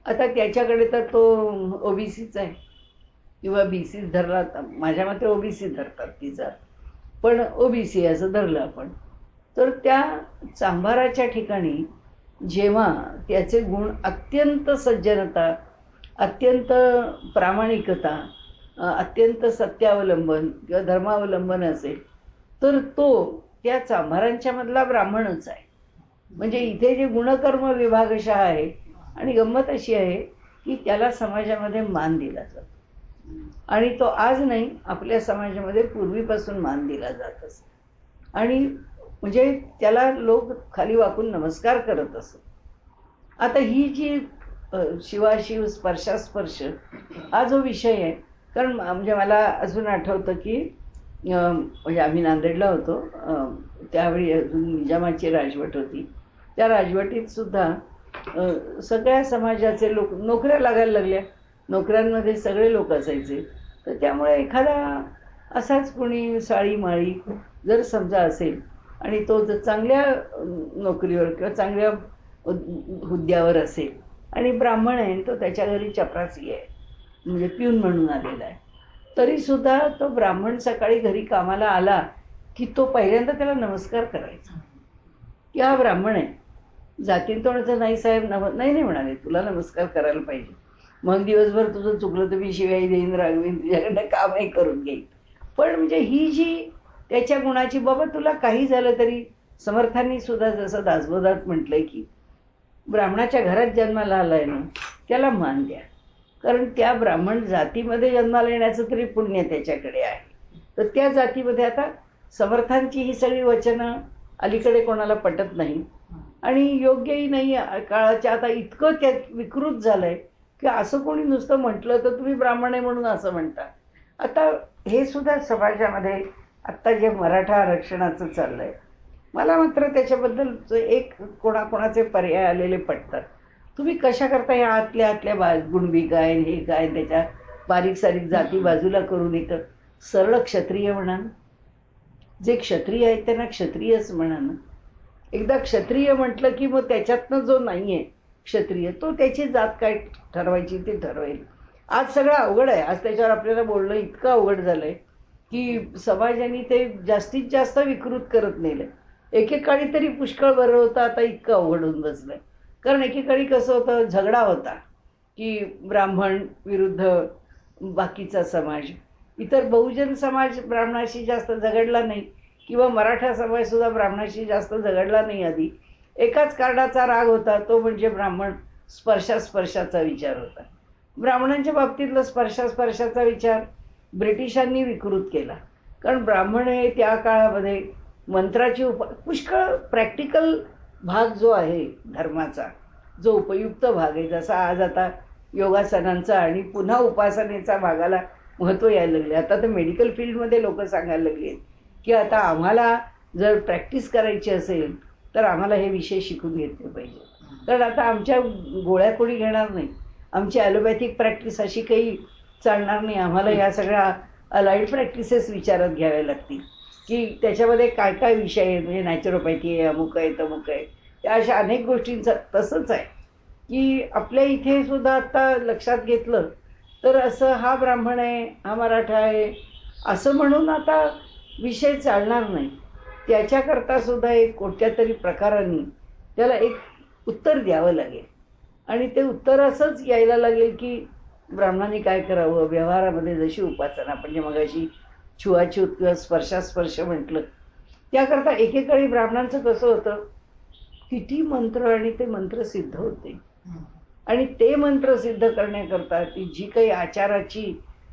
आता त्याच्याकडे तर तो ओबीसीच आहे किंवा बीसीच धरला, माझ्या मते ओबीसी धरतात तिचा, पण ओबीसी असं धरलं आपण, तर त्या चांभाराच्या ठिकाणी जेव्हा त्याचे गुण अत्यंत सज्जनता, अत्यंत प्रामाणिकता, अत्यंत सत्यावलंबन किंवा धर्मावलंबन असेल, तर तो त्या चांभारांच्या मधला ब्राह्मणच आहे. म्हणजे इथे जे गुणकर्म विभागशः आहे, आणि गंमत अशी आहे की त्याला समाजामध्ये मान दिला जातो. आणि तो आज नाही, आपल्या समाजामध्ये पूर्वीपासून मान दिला जात असतो. आणि म्हणजे त्याला लोक खाली वाकून नमस्कार करत असत. आता ही जी शिवाशिव स्पर्शास्पर्श हा जो विषय आहे, कारण म्हणजे मला अजून आठवतं की म्हणजे आम्ही नांदेडला होतो, त्यावेळी अजून निजामाची राजवट होती. त्या राजवटीत सुद्धा सगळ्या समाजाचे लोक नोकऱ्या लागायला लागल्या, नोकऱ्यांमध्ये सगळे लोक असायचे. तर त्यामुळे एखादा असाच कोणी साळी माळी जर समजा असेल आणि तो जर चांगल्या नोकरीवर किंवा चांगल्या हुद्द्यावर असेल आणि ब्राह्मण आहे, तो त्याच्या घरी चपरासी आहे, म्हणजे पिऊन म्हणून आलेला आहे, तरीसुद्धा तो ब्राह्मण सकाळी घरी कामाला आला की तो पहिल्यांदा त्याला नमस्कार करायचा की हा ब्राह्मण आहे. जातीन तोडायचं नाही साहेब, नाही म्हणाले, तुला नमस्कार करायला पाहिजे. मग दिवसभर तुझं चुकलं तर मी शिवाई देईन, रागवीन, तुझ्याकडनं कामही करून घेईन. पण म्हणजे ही जी त्याच्या गुणाची, बाबा तुला काही झालं तरी, समर्थांनी सुद्धा जसं दासबोधात म्हटलंय की ब्राह्मणाच्या घरात जन्माला आलाय ना, त्याला मान द्या, कारण त्या ब्राह्मण जातीमध्ये जन्माला येण्याचं तरी पुण्य त्याच्याकडे आहे. तर त्या जातीमध्ये आता समर्थांची ही सगळी वचनं अलीकडे कोणाला पटत नाही आणि योग्यही नाही. काळाच्या आता इतकं त्यात विकृत झालंय की असं कोणी नुसतं म्हटलं तर तुम्ही ब्राह्मण आहे म्हणून असं म्हणता. आता हे सुद्धा समाजामध्ये आत्ता जे मराठा आरक्षणाचं चाललंय, मला मात्र त्याच्याबद्दल एक कोणाकोणाचे पर्याय आलेले पटतात. तुम्ही कशा करता या आतल्या आतल्या गुणबी काय हे काय त्याच्या बारीक सारीक जाती बाजूला करून एक सरळ क्षत्रिय म्हणा ना. जे क्षत्रिय आहेत त्यांना क्षत्रियच म्हणा ना. एकदा क्षत्रिय म्हटलं की मग त्याच्यातनं जो नाही आहे क्षत्रिय, तो त्याची जात काय ठरवायची ते ठरवेल. आज सगळं अवघड आहे. आज त्याच्यावर आपल्याला बोलणं इतकं अवघड झालं आहे की समाजाने ते जास्तीत जास्त विकृत करत नेलं. एकेकाळी तरी पुष्कळ बरं होतं, आता इतकं अवघड होऊन बसलं आहे. कारण एकेकाळी कसं होतं, झगडा होता की ब्राह्मण विरुद्ध बाकीचा समाज. इतर बहुजन समाज ब्राह्मणाशी जास्त झगडला नाही किंवा मराठा समाजसुद्धा ब्राह्मणाशी जास्त झगडला नाही आधी. एकाच कार्डाचा राग होता, तो म्हणजे ब्राह्मण स्पर्शाचा विचार होता. ब्राह्मणांच्या बाबतीतला स्पर्शाचा विचार ब्रिटिशांनी विकृत केला. कारण ब्राह्मण हे त्या काळामध्ये मंत्राची पुष्कळ प्रॅक्टिकल भाग जो आहे धर्माचा, जो उपयुक्त भाग आहे, जसा आज आता योगासनांचा आणि पुन्हा उपासनेचा भागाला महत्त्व यायला लागले. आता तर मेडिकल फील्डमध्ये लोक सांगायला लागले आहेत की आता आम्हाला जर प्रॅक्टिस करायची असेल तर आम्हाला हे विषय शिकून घेतले पाहिजे. कारण आता आमच्या गोळ्या कोणी घेणार नाही, आमची ॲलोपॅथिक प्रॅक्टिस अशी काही चालणार नाही. आम्हाला या सगळ्या अलाइड प्रॅक्टिसेस विचारात घ्याव्या लागतील की त्याच्यामध्ये काय काय विषय आहेत. म्हणजे नॅचरोपॅथी आहे, अमुक आहे, तमुक आहे, त्या अशा अनेक गोष्टींचं तसंच आहे की आपल्या इथे सुद्धा आता लक्षात घेतलं तर असं हा ब्राह्मण आहे, हा मराठा आहे असं म्हणून आता विषय चालणार नाही. त्याच्याकरता सुद्धा एक कोणत्या तरी प्रकाराने त्याला एक उत्तर द्यावं लागेल. आणि ते उत्तर असंच यायला लागेल की ब्राह्मणांनी काय करावं व्यवहारामध्ये. जशी उपासना आपण जे मगाशी छुआछूत किंवा स्पर्श म्हटलं, त्याकरता एकेकाळी ब्राह्मणांचं कसं होतं, किती मंत्र आणि ते मंत्र सिद्ध होते. आणि ते मंत्र सिद्ध करण्याकरता ती जी काही आचाराची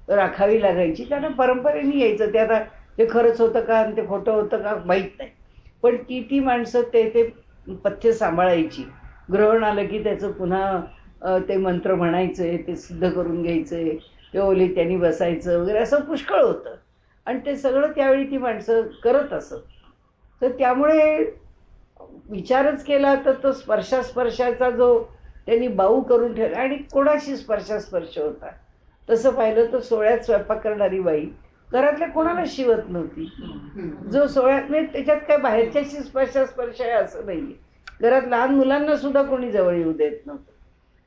राखावी लागायची त्यांना परंपरेने यायचं. ते आता ते खरंच होतं का आणि ते खोटं होतं का माहीत नाही, पण ती माणसं ते पथ्य सांभाळायची. ग्रहण आलं की त्याचं पुन्हा ते मंत्र म्हणायचे, ते सिद्ध करून घ्यायचे, ते ओली त्यांनी बसायचं वगैरे असं पुष्कळ होतं. आणि ते सगळं त्यावेळी ती माणसं करत असत. तर त्यामुळे विचारच केला तर तो स्पर्शाचा जो त्यांनी बाऊ करून ठेवला. आणि कोणाशी स्पर्श होता तसं पाहिलं तर सोहळ्यात स्वयंपाक करणारी बाई घरातल्या कोणाला शिवत नव्हती. जो सोहळ्यात नाही त्याच्यात काय बाहेरच्याशी स्पर्श आहे असं नाही. घरात लहान मुलांना सुद्धा कोणी जवळ येऊ देत नव्हतं.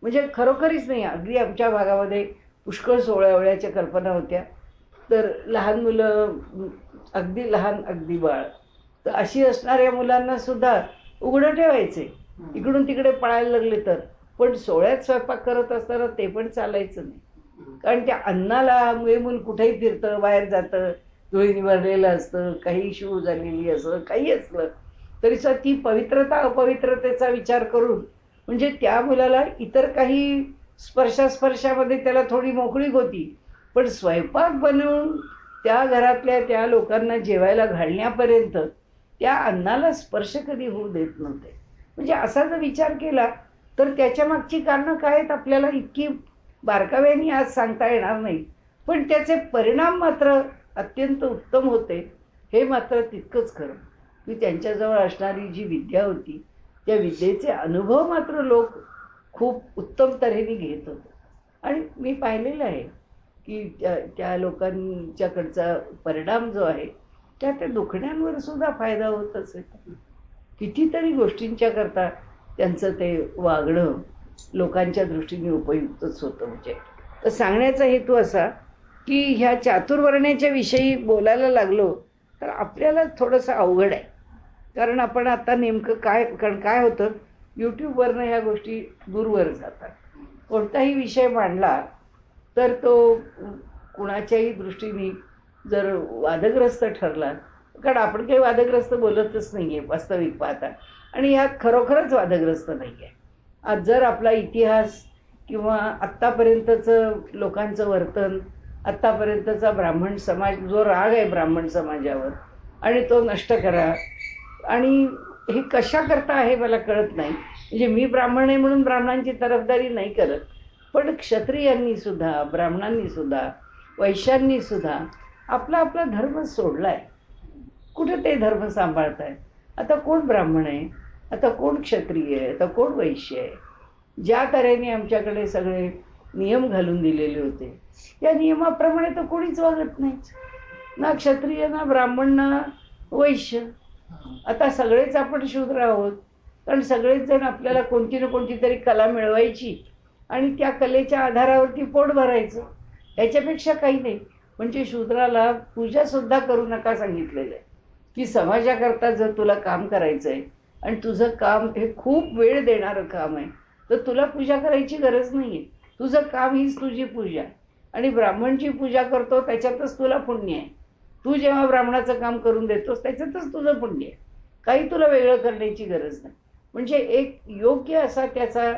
म्हणजे खरोखरीच नाही. अगदी आमच्या भागामध्ये पुष्कळ सोहळ्यावळ्याच्या कल्पना होत्या. तर लहान मुलं, अगदी लहान अगदी बाळ, तर अशी असणाऱ्या मुलांना सुद्धा उघडं ठेवायचे. इकडून तिकडे पळायला लागले तर. पण सोहळ्यात स्वयंपाक करत असताना ते पण चालायचं नाही. कारण त्या अन्नाला मूल कुठेही फिरतं, बाहेर जातं, धुळीने भरलेलं असतं, काही शिव झालेली असं काही असलं तरी सुद्धा ती पवित्रता अपवित्रतेचा विचार करून म्हणजे त्या मुलाला इतर काही स्पर्शामध्ये त्याला थोडी मोकळीक होती, पण स्वयंपाक बनवून त्या घरातल्या त्या लोकांना जेवायला घालण्यापर्यंत त्या अन्नाला स्पर्श कधी होऊ देत नव्हते. म्हणजे असा जर विचार केला तर त्याच्या मागची कारणं काय आहेत आपल्याला इतकी बारकाव्याने आज सांगता येणार नाही, पण त्याचे परिणाम मात्र अत्यंत उत्तम होते. हे मात्र तितकंच खरं की त्यांच्याजवळ असणारी जी विद्या होती त्या विद्येचे अनुभव मात्र लोक खूप उत्तम तऱ्हेने घेत होते. आणि मी पाहिलेलं आहे की त्या लोकांच्याकडचा परिणाम जो आहे त्या दुखण्यांवर सुद्धा फायदा होत असेल. कितीतरी गोष्टींच्या करता त्यांचं ते वागणं लोकांच्या दृष्टीने उपयुक्तच होतं. म्हणजे तर सांगण्याचा हेतू असा की ह्या चातुर्वर्ण्याच्या विषयी बोलायला लागलो तर आपल्याला थोडंसं अवघड आहे. कारण आपण आता नेमकं काय होतं, यूट्यूबवरनं ह्या गोष्टी दूरवर जातात. कोणताही विषय मांडला तर तो कुणाच्याही दृष्टीने जर वादग्रस्त ठरला, कारण आपण काही वादग्रस्त बोलतच नाही आहे वास्तविक पाहता, आणि ह्यात खरोखरच वादग्रस्त नाही आहे. आज जर आपला इतिहास किंवा आत्तापर्यंतचं लोकांचं वर्तन, आत्तापर्यंतचा ब्राह्मण समाज, जो राग आहे ब्राह्मण समाजावर आणि तो नष्ट करा. आणि हे कशा करता आहे मला कळत नाही. म्हणजे मी ब्राह्मण आहे म्हणून ब्राह्मणांची तरफदारी नाही करत, पण क्षत्रियांनी सुद्धा, ब्राह्मणांनी सुद्धा, वैश्यांनी सुद्धा आपला आपला धर्म सोडलाय. कुठे ते धर्म सांभाळताय? आता कोण ब्राह्मण आहे, आता कोण क्षत्रिय आहे, आता कोण वैश्य आहे? ज्या तऱ्हेने आमच्याकडे सगळे नियम घालून दिलेले होते त्या नियमाप्रमाणे तर कोणीच वागत नाही, ना क्षत्रिय, ना ब्राह्मण, ना वैश्य. आता सगळेच आपण शूद्र आहोत, कारण सगळेच जण आपल्याला कोणती ना कोणती तरी कला मिळवायची आणि त्या कलेच्या आधारावरती पोट भरायचं, याच्यापेक्षा काही नाही. म्हणजे शूद्राला पूजासुद्धा करू नका सांगितलेलं आहे, की समाजाकरता जर तुला काम करायचं आहे आणि तुझं काम हे खूप वेळ देणारं काम आहे तर तुला पूजा करायची गरज नाही आहे. तुझं काम हीच तुझी पूजा, आणि ब्राह्मणची पूजा करतो त्याच्यातच तुला पुण्य आहे. तू जेव्हा ब्राह्मणाचं काम करून देतोस त्याच्यातच तुझं पुण्य आहे, काही तुला वेगळं करण्याची गरज नाही. म्हणजे एक योग्य असा त्याचा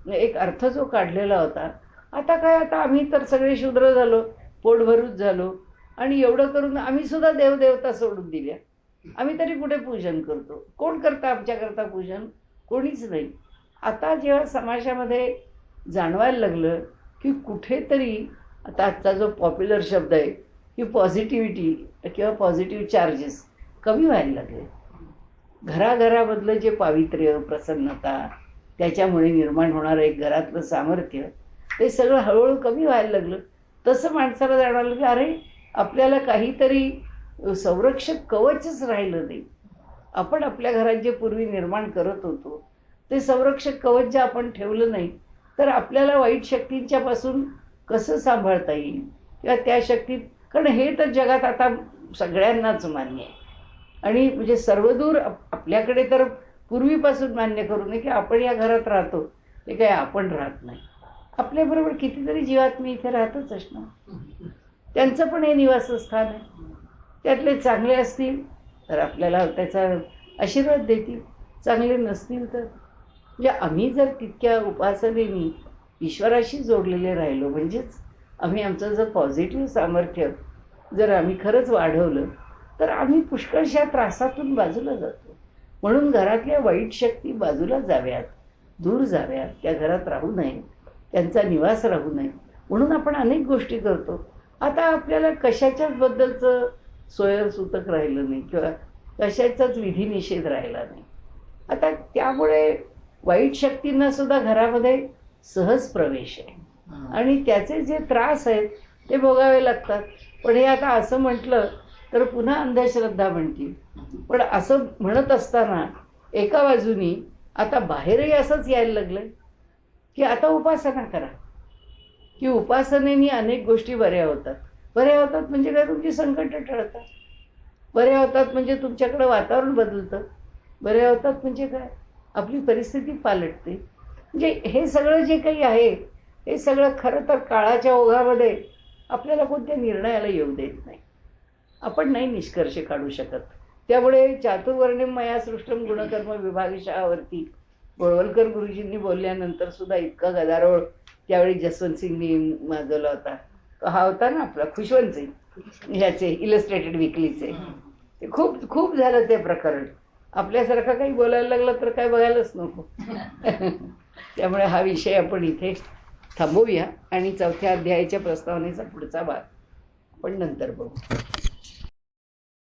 एक अर्थ जो काढलेला होता. आता काय, आता आम्ही तर सगळे शूद्र झालो, पोटभरूच झालो, आणि एवढं करून आम्ही सुद्धा देवदेवता सोडून दिल्या. आम्ही तरी कुठे पूजन करतो? कोण करतं आमच्याकरता पूजन? कोणीच नाही. आता जेव्हा समाजामध्ये जाणवायला लागलं की कुठेतरी, आता आजचा जो पॉप्युलर शब्द आहे की पॉझिटिव्हिटी किंवा पॉझिटिव्ह चार्जेस कमी व्हायला लागले. घराघरामधलं जे पावित्र्य, प्रसन्नता, त्याच्यामुळे निर्माण होणारं एक घरातलं सामर्थ्य, ते सगळं हळूहळू कमी व्हायला लागलं. तसं माणसाला जाणवलं की अरे, आपल्याला काहीतरी संरक्षक कवचच राहिलं नाही. आपण आपल्या घरात जे पूर्वी निर्माण करत होतो ते संरक्षक कवच जे आपण ठेवलं नाही तर आपल्याला वाईट शक्तींच्या पासून कसं सांभाळता येईल, किंवा त्या शक्तीत, कारण हे तर जगात आता सगळ्यांनाच मान्य आहे. आणि म्हणजे सर्वदूर आपल्याकडे तर पूर्वीपासून मान्य करू नये की आपण या घरात राहतो, ते काय आपण राहत नाही. आपल्याबरोबर कितीतरी जीवात्मे इथे राहतच असणार, त्यांचं पण हे निवासस्थान आहे. त्यातले चांगले असतील तर आपल्याला त्याचा आशीर्वाद देतील, चांगले नसतील तर, म्हणजे आम्ही जर तितक्या उपासनेनी ईश्वराशी जोडलेले राहिलो, म्हणजेच आम्ही आमचं जर पॉझिटिव्ह सामर्थ्य जर आम्ही खरंच वाढवलं तर आम्ही पुष्कळशा त्रासातून बाजूला जातो. म्हणून घरातल्या वाईट शक्ती बाजूला जाव्यात, दूर जाव्यात, त्या घरात राहू नये, त्यांचा निवास राहू नये, म्हणून आपण अनेक गोष्टी करतो. आता आपल्याला कशाच्याच बद्दलचं सोयरसूतक राहिलं नाही, किंवा कशाचाच विधिनिषेध राहिला नाही. आता त्यामुळे वाईट शक्तींना सुद्धा घरामध्ये सहज प्रवेश आहे, आणि त्याचे जे त्रास आहेत ते भोगावे लागतात. पण हे आता असं म्हटलं तर पुन्हा अंधश्रद्धा म्हणतील. पण असं म्हणत असताना एका बाजूनी आता बाहेरही असंच यायला लागलं की आता उपासना करा, की उपासनेनी अनेक गोष्टी बऱ्या होतात. बऱ्या होतात म्हणजे काय, तुमची संकटं टळतात. बऱ्या होतात म्हणजे तुमच्याकडं वातावरण बदलतं. बऱ्या होतात म्हणजे काय, आपली परिस्थिती पालटते. म्हणजे हे सगळं जे काही आहे हे सगळं खरं तर काळाच्या ओघामध्ये आपल्याला कोणत्या निर्णयाला येऊ देत नाही. आपण नाही निष्कर्ष काढू शकत. त्यामुळे चातुर्वर्ण्यम मया सृष्टम गुणकर्म विभागशावरती गोळवलकर गुरुजींनी बोलल्यानंतर सुद्धा इतका गदारोळ त्यावेळी जसवंत सिंगनी माजवला होता. हा होता ना आपला खुशवंत सिंग, ह्याचे इलस्ट्रेटेड विकलीचे, ते खूप खूप झालं ते प्रकरण. आपल्यासारखं काही बोलायला लागलं तर काय बघायलाच नको. त्यामुळे हा विषय आपण इथे थांबवूया आणि 4थ्या अध्यायाच्या प्रस्तावनेचा पुढचा भाग आपण नंतर बघू.